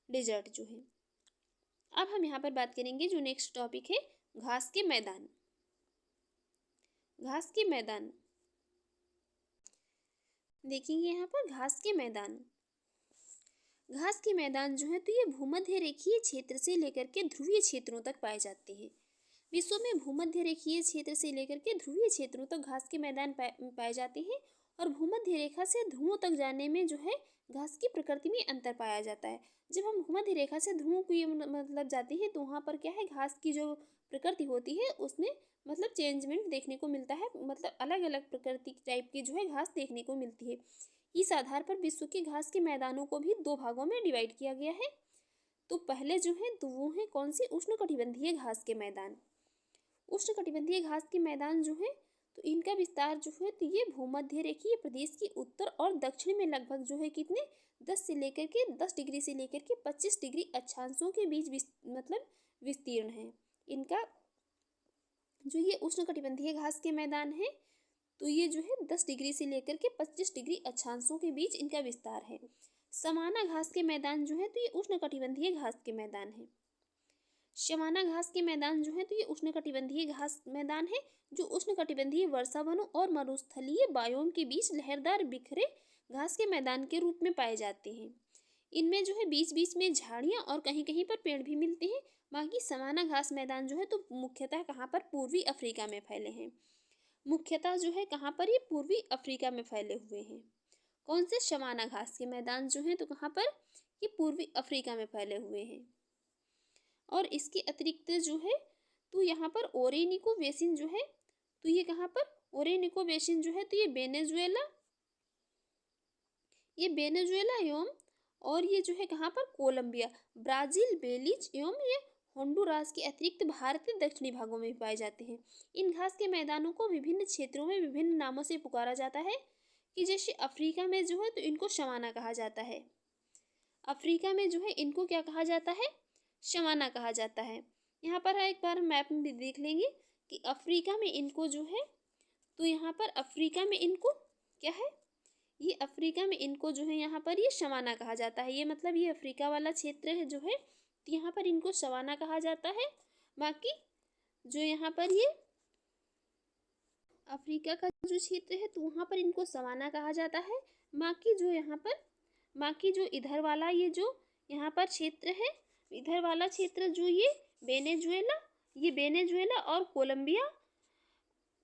डेजर्ट जो है। अब हम यहाँ पर बात करेंगे जो नेक्स्ट टॉपिक है, घास के मैदान। घास के मैदान देखेंगे यहाँ पर। घास के मैदान, घास के मैदान जो है तो ये भूमध्य रेखीय क्षेत्र से लेकर के ध्रुवीय क्षेत्रों तक पाए जाते हैं। विश्व में भूमध्य रेखीय क्षेत्र से लेकर के ध्रुवीय क्षेत्रों तक घास के मैदान पाए जाते हैं और भूमध्य रेखा से ध्रुवों तक जाने में जो है घास की प्रकृति में अंतर पाया जाता है। जब हम भूमध्य रेखा से ध्रुवों को मतलब जाते हैं तो वहाँ पर क्या है, घास की जो प्रकृति होती है उसमें मतलब चेंजमेंट देखने को मिलता है, मतलब अलग अलग प्रकृति टाइप की जो है घास देखने को मिलती है। इस आधार पर विश्व के घास के मैदानों को भी दो भागों में डिवाइड किया गया है। तो पहले जो है तो वो है कौन सी? उष्णकटिबंधीय घास के मैदान। उष्णकटिबंधीय घास के मैदान जो है तो इनका विस्तार जो है तो ये भूमध्य रेखीय प्रदेश की उत्तर और दक्षिण में लगभग जो है कितने 10 डिग्री से लेकर के 25 डिग्री अक्षांशों के बीच मतलब विस्तीर्ण है। इनका जो ये उष्णकटिबंधीय घास के मैदान है तो ये जो है 10 डिग्री से लेकर के 25 डिग्री अक्षांशों के बीच इनका विस्तार है। समाना घास के मैदान जो है तो ये उष्णकटिबंधीय घास के मैदान है। समाना घास के मैदान जो है तो ये उष्णकटिबंधीय घास मैदान है जो उष्णकटिबंधीय वर्षा वनों और मरुस्थलीय बायोम के बीच लहरदार बिखरे घास के मैदान के रूप में पाए जाते हैं। इनमें जो है बीच बीच में झाड़ियाँ और कहीं कहीं पर पेड़ भी मिलते हैं। बाकी समाना घास मैदान जो है तो मुख्यतः कहाँ पर? पूर्वी अफ्रीका में फैले हैं। मुख्यतः जो है कहाँ पर? ये पूर्वी अफ्रीका में फैले हुए हैं। कौन से? समाना घास के मैदान जो है तो कहाँ पर? ये पूर्वी अफ्रीका में फैले हुए हैं। और इसके अतिरिक्त जो है तो यहाँ पर ओरेनिको बेसिन जो है तो ये कहाँ पर? ओरेनिको बेसिन जो है तो ये वेनेजुएला एवं और ये जो है कहाँ पर? कोलंबिया, ब्राजील, बेलीज एवं ये होंडुरास के अतिरिक्त भारत के दक्षिणी भागों में पाए जाते हैं। इन घास के मैदानों को विभिन्न क्षेत्रों में विभिन्न नामों से पुकारा जाता है कि जैसे अफ्रीका में जो है तो इनको शमाना कहा जाता है। अफ्रीका में जो है इनको क्या कहा जाता है? शमाना कहा जाता है। यहाँ पर एक बार मैप में भी देख लेंगे कि अफ्रीका में इनको जो है तो यहाँ पर अफ्रीका में इनको क्या है? ये अफ्रीका में इनको जो है यहाँ पर ये शमाना कहा जाता है। ये मतलब ये अफ्रीका वाला क्षेत्र है जो है तो यहाँ पर इनको शमाना कहा जाता है। बाकी जो यहाँ पर ये अफ्रीका का जो क्षेत्र है तो वहाँ पर इनको सवाना कहा जाता है। बाकी जो इधर वाला ये जो यहाँ पर क्षेत्र है, इधर वाला क्षेत्र जो ये वेनेजुएला और कोलंबिया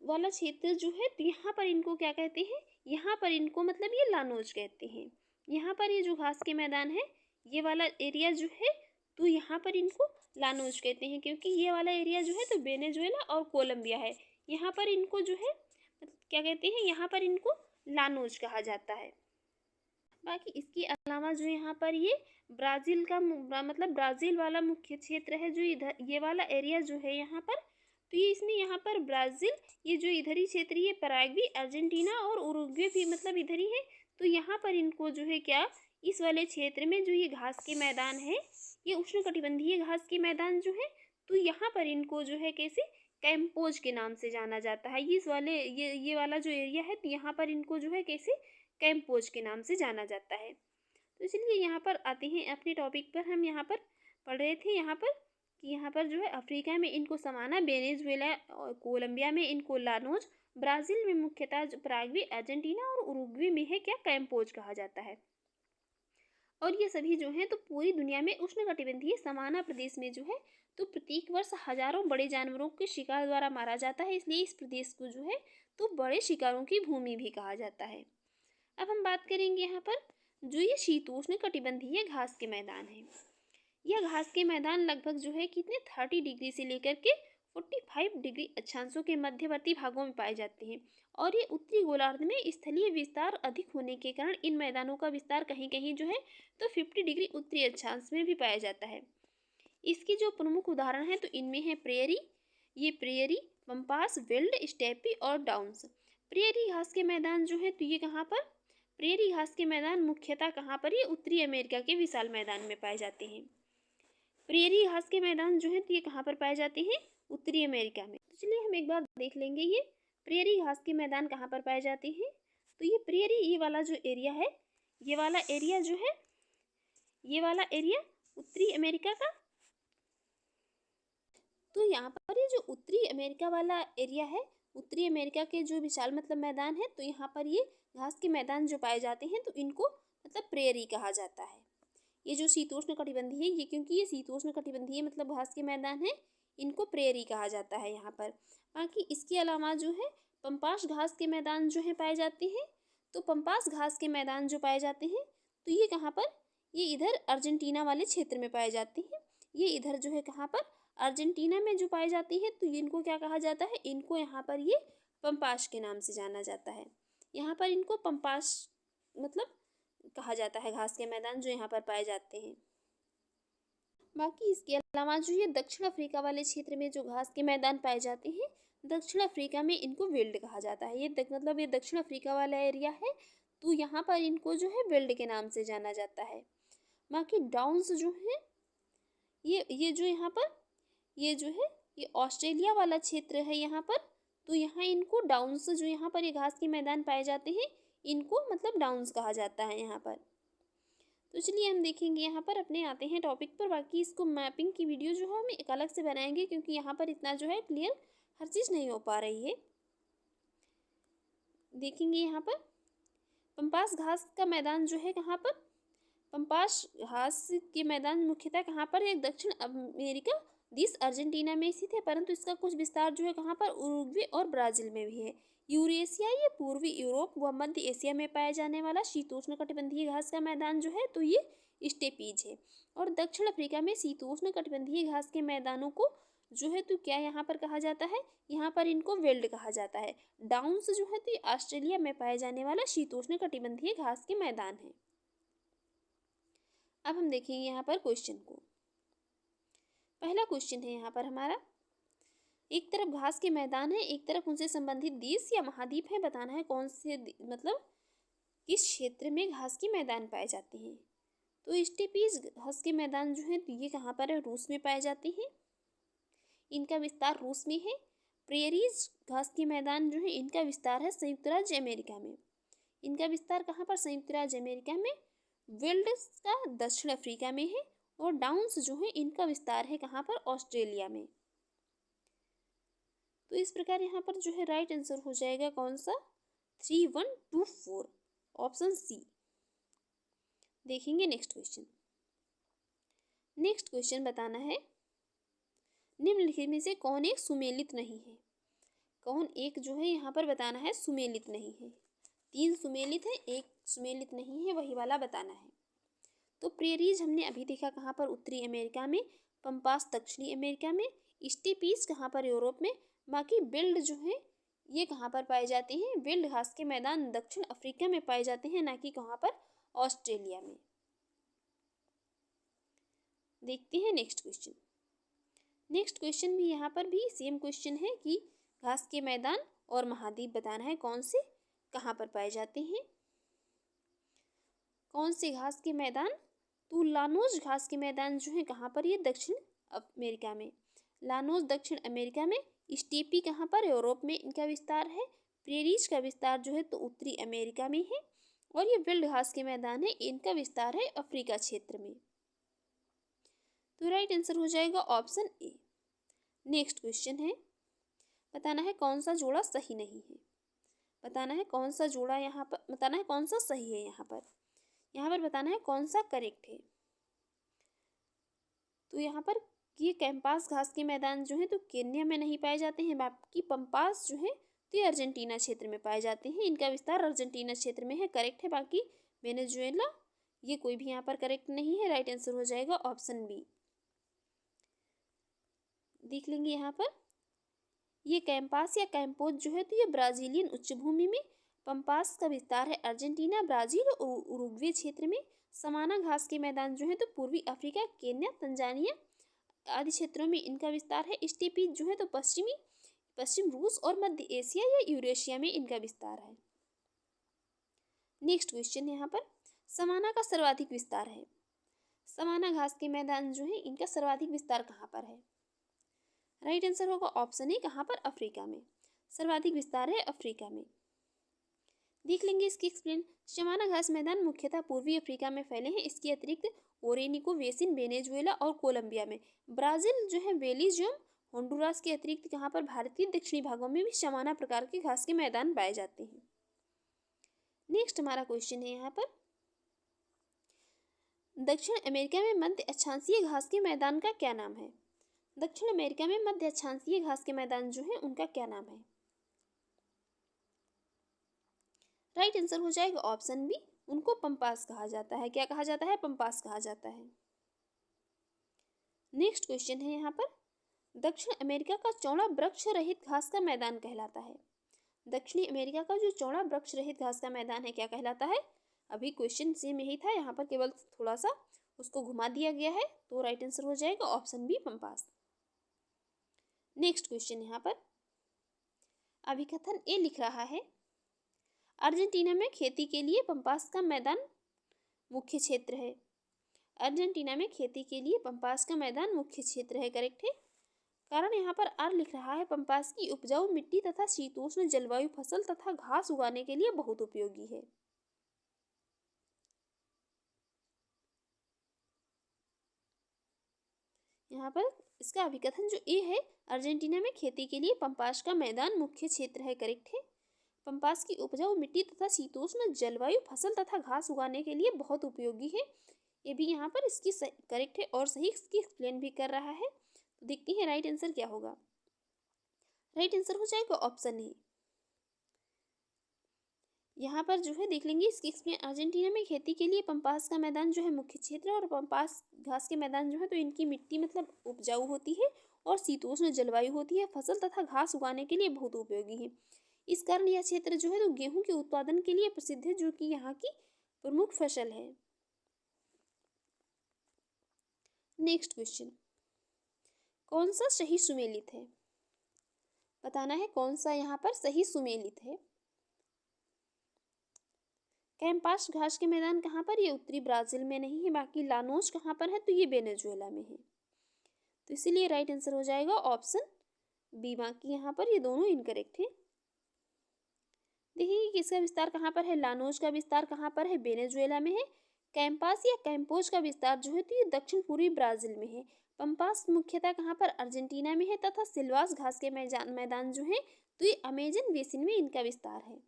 वाला क्षेत्र जो है तो यहाँ पर इनको क्या कहते हैं? यहाँ पर इनको मतलब ये लानोज कहते हैं। यहाँ पर ये जो घास के मैदान है ये वाला एरिया जो है तो यहाँ पर इनको लानोज कहते हैं, क्योंकि ये वाला एरिया जो है तो वेनेजुएला और कोलंबिया है। यहाँ पर इनको जो है क्या कहते हैं? यहाँ पर इनको लानोज कहा जाता है। बाकी इसके अलावा जो यहाँ पर ये ब्राज़ील का मतलब ब्राज़ील वाला मुख्य क्षेत्र है जो इधर ये वाला एरिया जो है यहाँ पर तो ये इसमें यहाँ पर ब्राज़ील ये जो इधरी क्षेत्र ये पैराग्वे, अर्जेंटीना और उरुग्वे भी मतलब इधर ही है। तो यहाँ पर इनको जो है क्या इस वाले क्षेत्र में जो ये घास के मैदान है ये उष्णकटिबंधीय घास के मैदान जो है तो यहाँ पर इनको जो है कैसे कैंपोज के नाम से जाना जाता है। इस वाले ये वाला जो एरिया है तो यहाँ पर इनको जो है कैसे कैंपोज के नाम से जाना जाता है। तो इसलिए यहाँ पर आते हैं अपने टॉपिक पर। हम यहाँ पर पढ़ रहे थे यहाँ पर कि यहाँ पर जो है अफ्रीका में इनको समाना, वेनेजुएला और कोलंबिया में इनको लानोज, ब्राज़ील में मुख्यतः पैराग्वे, अर्जेंटीना और उरुग्वे में है क्या कैंपोज कहा जाता है। और ये सभी जो हैं तो पूरी दुनिया में उष्णकटिबंधीय समाना प्रदेश में जो है तो प्रत्येक वर्ष हजारों बड़े जानवरों के शिकार द्वारा मारा जाता है, इसलिए इस प्रदेश को जो है तो बड़े शिकारों की भूमि भी कहा जाता है। अब हम बात करेंगे यहाँ पर जो ये शीतोष्ण कटिबंधीय घास के मैदान है। यह घास के मैदान लगभग जो है कितने 30 डिग्री से लेकर के 45 डिग्री अक्षांशों के मध्यवर्ती भागों में पाए जाते हैं और ये उत्तरी गोलार्ध में स्थलीय विस्तार अधिक होने के कारण इन मैदानों का विस्तार कहीं कहीं जो है तो 50 डिग्री उत्तरी अक्षांश में भी पाया जाता है। इसके जो प्रमुख उदाहरण हैं तो इनमें है प्रेयरी, ये प्रेयरी, पम्पास, वेल्ड, स्टेपी और डाउन्स। प्रेयरी घास के मैदान जो है तो ये कहाँ पर, प्रेयरी घास के मैदान मुख्यतः कहाँ पर, ये उत्तरी अमेरिका के विशाल मैदान में पाए जाते हैं। प्रेयरी घास के मैदान जो है तो ये कहाँ पर पाए जाते हैं, उत्तरी अमेरिका में। तो चलिए हम एक बार देख लेंगे ये प्रेयरी घास के मैदान कहाँ पर पाए जाते हैं। तो ये प्रेयरी, ये वाला जो एरिया है, ये वाला एरिया जो है, ये वाला एरिया उत्तरी अमेरिका का। तो यहाँ पर ये जो उत्तरी अमेरिका वाला एरिया है, उत्तरी अमेरिका के जो विशाल मतलब मैदान है, तो यहाँ पर ये घास के मैदान जो पाए जाते हैं तो इनको मतलब प्रेयरी कहा जाता है। ये जो शीतोष्ण कटिबंधीय है, ये क्योंकि ये शीतोष्ण कटिबंधीय मतलब घास के मैदान है, इनको प्रेयरी कहा जाता है यहाँ पर। बाकी इसके अलावा जो है पम्पास घास के मैदान जो है पाए जाते हैं। तो पम्पास घास के मैदान जो पाए जाते हैं तो ये कहाँ पर, ये इधर अर्जेंटीना वाले क्षेत्र में पाए जाते हैं। ये इधर जो है कहाँ पर, अर्जेंटीना में जो पाए जाती है, तो इनको क्या कहा जाता है, इनको यहाँ पर ये पम्पास के नाम से जाना जाता है। यहाँ पर इनको पम्पास मतलब कहा जाता है, घास के मैदान जो यहाँ पर पाए जाते हैं। बाकी इसके अलावा जो ये दक्षिण अफ्रीका वाले क्षेत्र में जो घास के मैदान पाए जाते हैं, दक्षिण अफ्रीका में इनको वेल्ड कहा जाता है। ये मतलब ये दक्षिण अफ्रीका वाला एरिया है, तो यहाँ पर इनको जो है वेल्ड के नाम से जाना जाता है। बाकी डाउन्स जो है, ये जो यहाँ पर, ये जो है ये ऑस्ट्रेलिया वाला क्षेत्र है यहाँ पर, तो यहाँ इनको डाउन्स, जो यहाँ पर ये घास के मैदान पाए जाते हैं, इनको मतलब डाउन्स कहा जाता है यहाँ पर। तो चलिए हम देखेंगे यहाँ पर, अपने आते हैं टॉपिक पर। बाकी इसको मैपिंग की वीडियो जो है हम एक अलग से बनाएंगे, क्योंकि यहाँ पर इतना जो है क्लियर हर चीज़ नहीं हो पा रही है। देखेंगे यहाँ पर पम्पास घास का मैदान जो है कहाँ पर, पम्पास घास के मैदान मुख्यतः कहाँ पर है, दक्षिण अमेरिका देश अर्जेंटीना में स्थित है, परंतु इसका कुछ विस्तार जो है कहाँ पर, उरुग्वे और ब्राज़ील में भी है। यूरेशिया, ये पूर्वी यूरोप व मध्य एशिया में पाया जाने वाला शीतोष्ण कटिबंधीय घास का मैदान जो है तो ये स्टेपीज है। और दक्षिण अफ्रीका में शीतोष्ण कटिबंधीय घास के मैदानों को जो है तो क्या यहाँ पर कहा जाता है, यहाँ पर इनको वेल्ड कहा जाता है। डाउन्स जो है तो ये ऑस्ट्रेलिया में पाए जाने वाला शीतोष्ण कटिबंधीय घास के मैदान है। अब हम देखेंगे यहाँ पर क्वेश्चन को। पहला क्वेश्चन है यहाँ पर हमारा, एक तरफ घास के मैदान है, एक तरफ उनसे संबंधित देश या महाद्वीप है, बताना है कौन से मतलब किस क्षेत्र में घास के मैदान पाए जाते हैं। तो स्टेपीज घास के मैदान जो है तो ये कहाँ पर है, रूस में पाए जाते हैं, इनका विस्तार रूस में है। प्रेयरीज घास के मैदान जो है इनका विस्तार है संयुक्त राज्य अमेरिका में, इनका विस्तार कहाँ पर, संयुक्त राज्य अमेरिका में। वेल्ड्स का दक्षिण अफ्रीका में है, और डाउन्स जो है इनका विस्तार है कहाँ पर, ऑस्ट्रेलिया में। तो इस प्रकार यहाँ पर जो है राइट आंसर हो जाएगा कौन सा, 3124, ऑप्शन सी। देखेंगे नेक्स्ट क्वेश्चन। नेक्स्ट क्वेश्चन बताना है, निम्नलिखित में से कौन एक सुमेलित नहीं है। कौन एक जो है यहाँ पर बताना है सुमेलित नहीं है। 3 सुमेलित है, 1 सुमेलित नहीं है, वही वाला बताना है। तो प्रेरीज हमने अभी देखा कहाँ पर, उत्तरी अमेरिका में। पम्पास दक्षिणी अमेरिका में। स्टेपीज कहाँ पर, यूरोप में। बाकी वेल्ड जो है ये कहाँ पर पाए जाते हैं, वेल्ड घास के मैदान दक्षिण अफ्रीका में पाए जाते हैं, ना कि कहाँ पर, ऑस्ट्रेलिया में। देखते हैं नेक्स्ट क्वेश्चन। नेक्स्ट क्वेश्चन भी यहाँ पर भी सेम क्वेश्चन है कि घास के मैदान और महाद्वीप बताना है कौन से कहाँ पर पाए जाते हैं। कौन से घास के मैदान, तो लानोज घास के मैदान जो है कहाँ पर, ये दक्षिण अमेरिका में। लानोज दक्षिण अमेरिका में। स्टेपी कहाँ पर, यूरोप में इनका विस्तार है। प्रेरीज का विस्तार जो है तो उत्तरी अमेरिका में है, और ये वेल्ड घास के मैदान है, इनका विस्तार है अफ्रीका क्षेत्र में। तो राइट आंसर हो जाएगा ऑप्शन ए। नेक्स्ट क्वेश्चन है, बताना है कौन सा जोड़ा सही नहीं है। बताना है कौन सा जोड़ा यहाँ पर, बताना है कौन सा सही है। यहाँ पर बताना है कौन सा करेक्ट है। तो यहाँ पर ये कैंपास घास के मैदान जो है तो केन्या में नहीं पाए जाते हैं, बाकी पम्पास जो है तो ये अर्जेंटीना क्षेत्र में पाए जाते हैं, इनका विस्तार अर्जेंटीना क्षेत्र में है, करेक्ट है। बाकी वेनेजुएला ये कोई भी यहाँ पर करेक्ट नहीं है, राइट आंसर हो जाएगा ऑप्शन बी। देख लेंगे यहाँ पर ये कैंपास या कैंपोज जो है तो ये ब्राजीलियन उच्च भूमि में। पंपास का विस्तार है अर्जेंटीना, ब्राजील और उरुग्वे क्षेत्र में। समाना घास के मैदान जो है तो पूर्वी अफ्रीका, केन्या, तंजानिया आदि क्षेत्रों में इनका विस्तार है। स्टेपीज जो है तो पश्चिम रूस और मध्य एशिया या यूरेशिया में इनका विस्तार है। नेक्स्ट क्वेश्चन यहाँ पर, समाना का सर्वाधिक विस्तार है। समाना घास के मैदान जो है इनका सर्वाधिक विस्तार कहाँ पर है? राइट आंसर होगा ऑप्शन ए, कहाँ पर? अफ्रीका में। सर्वाधिक विस्तार है अफ्रीका में। देख लेंगे इसकी एक्सप्लेन। समाना घास मैदान मुख्यतः पूर्वी अफ्रीका में फैले हैं। इसके अतिरिक्त ओरेनिको बेसिन, वेनेजुएला और कोलंबिया में, ब्राजील जो है, बेल्जियम, होंडुरास के अतिरिक्त कहाँ पर? भारत के दक्षिणी भागों में भी समाना प्रकार के घास के मैदान पाए जाते हैं। नेक्स्ट हमारा क्वेश्चन है यहाँ पर, दक्षिण अमेरिका में मध्य अक्षांशीय घास के मैदान का क्या नाम है? दक्षिण अमेरिका में मध्य अक्षांशीय घास के मैदान जो है उनका क्या नाम है? राइट आंसर हो जाएगा ऑप्शन बी, उनको पंपास कहा जाता है। क्या कहा जाता है? पंपास कहा जाता है। नेक्स्ट क्वेश्चन है यहाँ पर, दक्षिण अमेरिका का चौड़ा वृक्ष रहित घास का मैदान कहलाता है। दक्षिणी अमेरिका का जो चौड़ा वृक्ष रहित घास का मैदान है क्या कहलाता है? अभी क्वेश्चन सेम यही था, यहाँ पर केवल थोड़ा सा उसको घुमा दिया गया है। तो राइट आंसर हो जाएगा option B, pampas. Next question यहाँ पर, अभिकथन ए लिख रहा है, अर्जेंटीना में खेती के लिए पंपास का मैदान मुख्य क्षेत्र है। अर्जेंटीना में खेती के लिए पंपास का मैदान मुख्य क्षेत्र है, करेक्ट है। कारण यहाँ पर आर लिख रहा है, पंपास की उपजाऊ मिट्टी तथा शीतोष्ण जलवायु फसल तथा घास उगाने के लिए बहुत उपयोगी है। यहाँ पर इसका अभिकथन जो ए है, अर्जेंटीना में खेती के लिए पंपास का मैदान मुख्य क्षेत्र है, करेक्ट है। पंपास की उपजाऊ मिट्टी तथा शीतोष्ण जलवायु फसल तथा घास उगाने के लिए बहुत उपयोगी है। ये भी यहाँ पर इसकी करेक्ट है और सही इसकी एक्सप्लेन भी कर रहा है। तो देखते हैं राइट आंसर क्या होगा। राइट आंसर हो जाएगा ऑप्शन ए। यहाँ पर जो है देख लेंगे इसकी एक्सप्लेन, अर्जेंटीना में खेती के लिए पंपास का मैदान जो है मुख्य क्षेत्र है और पंपास घास के मैदान जो है तो इनकी मिट्टी मतलब उपजाऊ होती है और शीतोष्ण जलवायु होती है, फसल तथा घास उगाने के लिए बहुत उपयोगी है। इस कारण यह क्षेत्र जो है तो गेहूं के उत्पादन के लिए प्रसिद्ध है, जो कि यहाँ की प्रमुख फसल है। नेक्स्ट क्वेश्चन, कौन सा सही सुमेलित है? बताना है कौन सा यहाँ पर सही सुमेलित है। कैंपास घास के मैदान कहाँ पर? ये उत्तरी ब्राजील में नहीं है। बाकी लानोस कहाँ पर है? तो ये वेनेजुएला में है। तो इसीलिए राइट आंसर हो जाएगा ऑप्शन बी। बाकी यहाँ पर ये दोनों इनकरेक्ट है। देखिए किसका विस्तार कहाँ पर है? लानोस का विस्तार कहाँ पर है? वेनेजुएला में है। कैंपास या कैंपोज का विस्तार जो है तो ये दक्षिण पूर्वी ब्राजील में है। पंपास मुख्यतः कहाँ पर? अर्जेंटीना में है। तथा सिल्वास घास के मैदान जो है तो ये अमेजन बेसिन में इनका विस्तार है।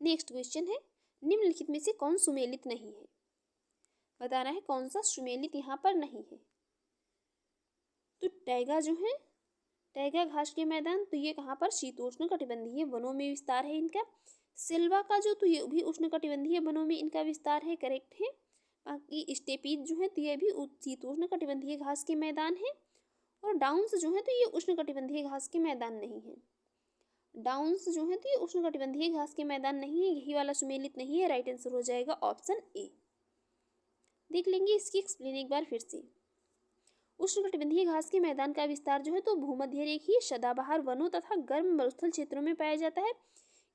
नेक्स्ट क्वेश्चन है, निम्नलिखित में से कौन सुमेलित नहीं है? बताना है कौन सा सुमेलित यहाँ पर नहीं है। तो टैगा जो है, टैगा घास के मैदान तो ये कहाँ पर? शीतोष्ण कटिबंधीय वनों में विस्तार है इनका। सिल्वा का जो तो ये भी उष्ण कटिबंधीय वनों में इनका विस्तार है, करेक्ट है। बाकी स्टेपीज जो है तो ये भी शीतोष्ण कटिबंधीय घास के मैदान है। और डाउन्स जो है तो ये उष्ण कटिबंधीय घास के मैदान नहीं है। डाउन्स जो है तो ये उष्ण कटिबंधीय घास के मैदान नहीं है, यही वाला सुमेलित नहीं है। राइट आंसर हो जाएगा ऑप्शन ए। देख लेंगे इसकी एक्सप्लेन एक बार फिर से। उष्णकटिबंधीय घास के मैदान का विस्तार जो है तो भूमध्य रेखीय सदाबहार वनों तथा गर्म मरुस्थल क्षेत्रों में पाया जाता है।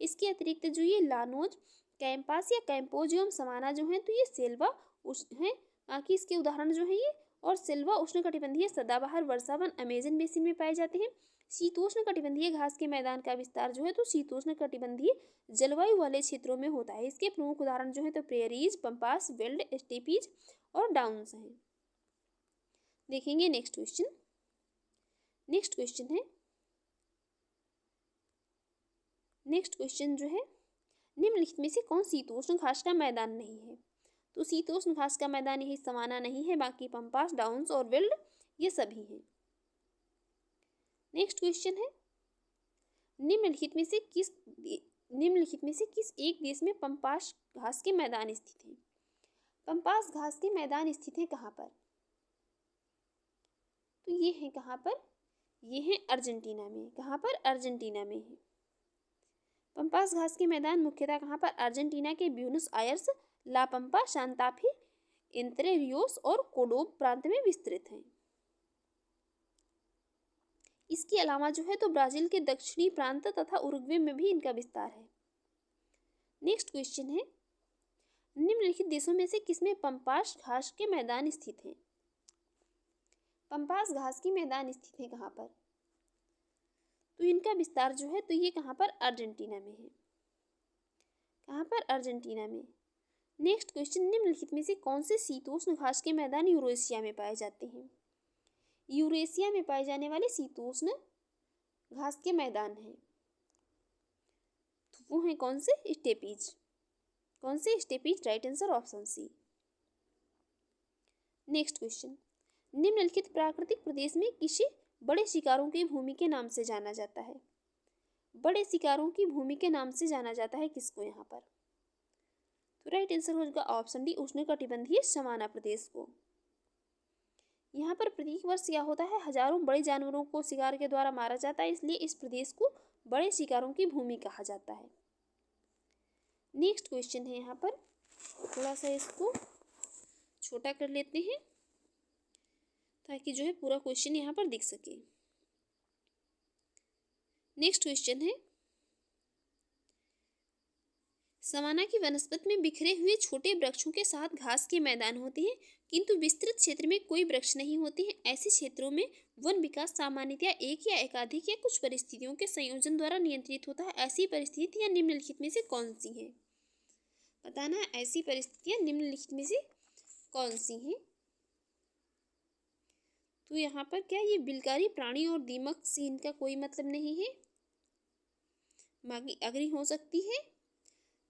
इसके अतिरिक्त जो ये लानोज, कैंपास या कैंपोज एवं समाना जो है तो ये सेल्वा है। बाकी इसके उदाहरण जो है ये और सिल्वा उष्णकटिबंधीय सदाबहार वर्षावन अमेजन बेसिन में पाए जाते हैं। शीतोष्ण कटिबंधीय घास के मैदान का विस्तार जो है तो शीतोष्ण कटिबंधीय जलवायु वाले क्षेत्रों में होता है। इसके प्रमुख उदाहरण जो है तो प्रेरीज, पंपास, वेल्ड, स्टेपीज और डाउन्स हैं। देखेंगे नेक्स्ट क्वेश्चन। नेक्स्ट क्वेश्चन है, नेक्स्ट क्वेश्चन जो है, निम्नलिखित में से कौन शीतोष्ण घास का मैदान नहीं है? तो शीतोष्ण घास का मैदान यही समाना नहीं है, बाकी पंपास, डाउन्स और वेल्ड ये सभी हैं। नेक्स्ट क्वेश्चन है, निम्नलिखित में से किस एक देश में पंपास घास के मैदान स्थित हैं? पंपास घास के मैदान स्थित हैं कहाँ पर? तो ये है कहाँ पर? ये है अर्जेंटीना में। कहाँ पर? अर्जेंटीना में है। पंपास घास के मैदान मुख्यतः कहाँ पर? अर्जेंटीना के ब्यूनस आयर्स, ला पंपा, सांता फे, एंत्रे रियोस और कोडोब प्रांत में विस्तृत हैं। इसके अलावा जो है तो ब्राजील के दक्षिणी प्रांत तथा उरुग्वे में भी इनका विस्तार है। नेक्स्ट क्वेश्चन है, निम्नलिखित देशों में से किसमें पंपास घास के मैदान स्थित हैं? पंपास घास के मैदान स्थित हैं कहाँ पर? तो इनका विस्तार जो है तो ये कहाँ पर? अर्जेंटीना में है। कहाँ पर? अर्जेंटीना में। नेक्स्ट क्वेश्चन, निम्नलिखित में से कौन से शीतोष्ण घास के मैदान यूरेशिया में पाए जाते हैं? यूरेशिया में पाए जाने वाले शीतोष्ण घास के मैदान हैं तो वो हैं कौन से? स्टेपीज। कौन से? Steppes. Right answer option C. Next question, निम्नलिखित प्राकृतिक प्रदेश में किसे बड़े शिकारों की भूमि के नाम से जाना जाता है? बड़े शिकारों की भूमि के नाम से जाना जाता है किसको यहाँ पर? तो राइट आंसर होगा ऑप्शन डी, उष्णकटिबंधीय सवाना प्रदेश को। यहाँ पर प्रत्येक वर्ष क्या होता है? हजारों बड़े जानवरों को शिकार के द्वारा मारा जाता है, इसलिए इस प्रदेश को बड़े शिकारों की भूमि कहा जाता है। नेक्स्ट क्वेश्चन है यहाँ पर, थोड़ा सा इसको छोटा कर लेते हैं ताकि जो है पूरा क्वेश्चन यहाँ पर दिख सके। नेक्स्ट क्वेश्चन है, सवाना की वनस्पति में बिखरे हुए छोटे वृक्षों के साथ घास के मैदान होते हैं, किंतु विस्तृत क्षेत्र में कोई वृक्ष नहीं होते हैं। ऐसे क्षेत्रों में वन विकास सामान्यतया एक या एकाधिक या कुछ परिस्थितियों के संयोजन द्वारा नियंत्रित होता है। ऐसी परिस्थितियां निम्नलिखित में से कौन सी हैं? बताना है ऐसी परिस्थितियां निम्नलिखित में से कौन सी हैं। तो यहाँ पर क्या ये बिलकारी प्राणी और दीमक से इनका कोई मतलब नहीं है। बाकी अग्नि हो सकती है,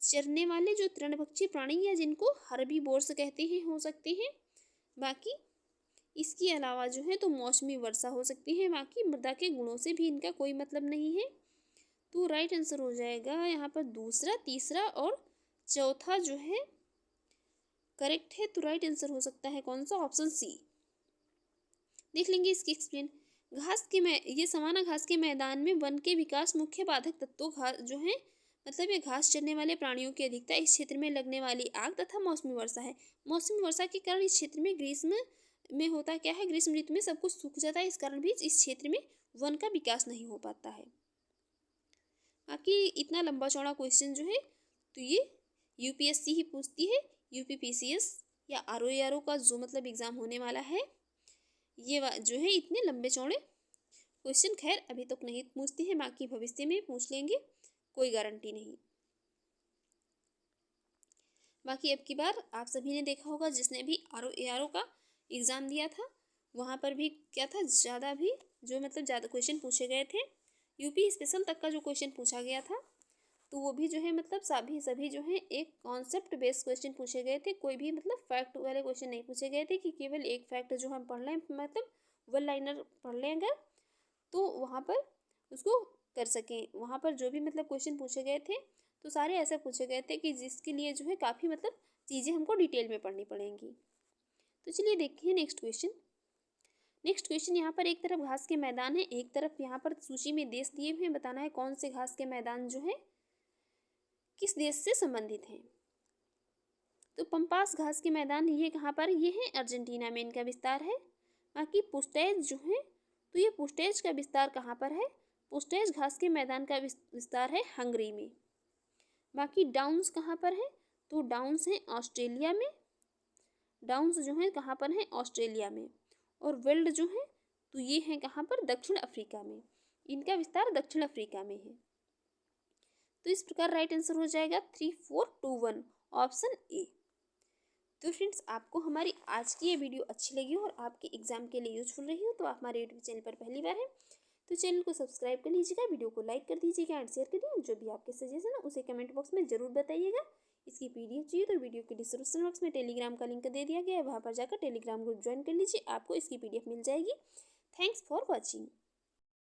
चरने वाले जो तृणभक्षी प्राणी या जिनको हर्बीवोर्स कहते हैं हो सकते हैं। बाकी इसके अलावा जो है तो मौसमी वर्षा हो सकती है। बाकी मृदा के गुणों से भी इनका कोई मतलब नहीं है। तो राइट आंसर हो जाएगा यहाँ पर दूसरा, तीसरा और चौथा जो है करेक्ट है। तो राइट आंसर हो सकता है कौन सा? Option C. देख लेंगे इसकी एक्सप्लेन। ये सवाना घास के मैदान में वन के विकास मुख्य बाधक तत्वों घास जो है मतलब ये घास चरने वाले प्राणियों की अधिकता, इस क्षेत्र में लगने वाली आग तथा मौसमी वर्षा है। मौसमी वर्षा के कारण इस क्षेत्र में ग्रीष्म में होता क्या है? ग्रीष्म ऋतु में सब कुछ सूख जाता है, इस कारण भी इस क्षेत्र में वन का विकास नहीं हो पाता है। बाकी इतना लंबा चौड़ा क्वेश्चन जो है तो ये यूपीएससी ही पूछती है। यूपीपीसीएस या आरओ का जो मतलब एग्जाम होने वाला है ये जो है इतने लंबे चौड़े क्वेश्चन खैर अभी तक नहीं पूछती है, बाकी भविष्य में पूछ लेंगे, कोई गारंटी नहीं। बाकी अब की बार आप सभी ने देखा होगा जिसने भी आरओ का एग्ज़ाम दिया था वहाँ पर भी क्या था, ज़्यादा भी जो मतलब ज़्यादा क्वेश्चन पूछे गए थे। यूपी स्पेशल तक का जो क्वेश्चन पूछा गया था तो वो भी जो है मतलब सभी जो है एक कॉन्सेप्ट बेस्ड क्वेश्चन पूछे गए थे। कोई भी मतलब फैक्ट वाले क्वेश्चन नहीं पूछे गए थे कि केवल एक फैक्ट जो हम पढ़ लें मतलब वन लाइनर पढ़ लें अगर तो वहाँ पर उसको कर सकें। वहाँ पर जो भी मतलब क्वेश्चन पूछे गए थे तो सारे ऐसे पूछे गए थे कि जिसके लिए जो है काफ़ी मतलब चीज़ें हमको डिटेल में पढ़नी पड़ेंगी। तो चलिए देखिए नेक्स्ट क्वेश्चन। नेक्स्ट क्वेश्चन यहाँ पर एक तरफ घास के मैदान है, एक तरफ यहाँ पर सूची में देश दिए हुए हैं। बताना है कौन से घास के मैदान जो है किस देश से संबंधित हैं। तो पंपास घास के मैदान ये कहाँ पर? ये है अर्जेंटीना में इनका विस्तार है। बाकी पुस्टैज जो है तो ये पुस्टैज का विस्तार कहाँ पर है? पुस्टैज घास के मैदान का विस्तार है हंगरी में। बाकी डाउन्स कहाँ पर है? तो डाउन्स हैं ऑस्ट्रेलिया में। डाउन्स जो है कहाँ पर है? ऑस्ट्रेलिया में। और वेल्ड जो है तो ये है कहाँ पर? दक्षिण अफ्रीका में। इनका विस्तार दक्षिण अफ्रीका में है। तो इस प्रकार राइट आंसर हो जाएगा 3, 4, 2, 1 ऑप्शन ए। तो फ्रेंड्स आपको हमारी आज की ये वीडियो अच्छी लगी हो और आपके एग्जाम के लिए यूजफुल रही हो तो आप हमारे यूट्यूब चैनल पर पहली बार हैं तो चैनल को सब्सक्राइब कर लीजिएगा, वीडियो को लाइक कर दीजिएगा एंड शेयर करिए। जो भी आपके सजेशन है उसे कमेंट बॉक्स में जरूर बताइएगा। इसकी पीडीएफ चाहिए तो वीडियो के डिस्क्रिप्शन बॉक्स में टेलीग्राम का लिंक दे दिया गया है, वहाँ पर जाकर टेलीग्राम ग्रुप ज्वाइन कर लीजिए, आपको इसकी पीडीएफ मिल जाएगी। Thanks for watching.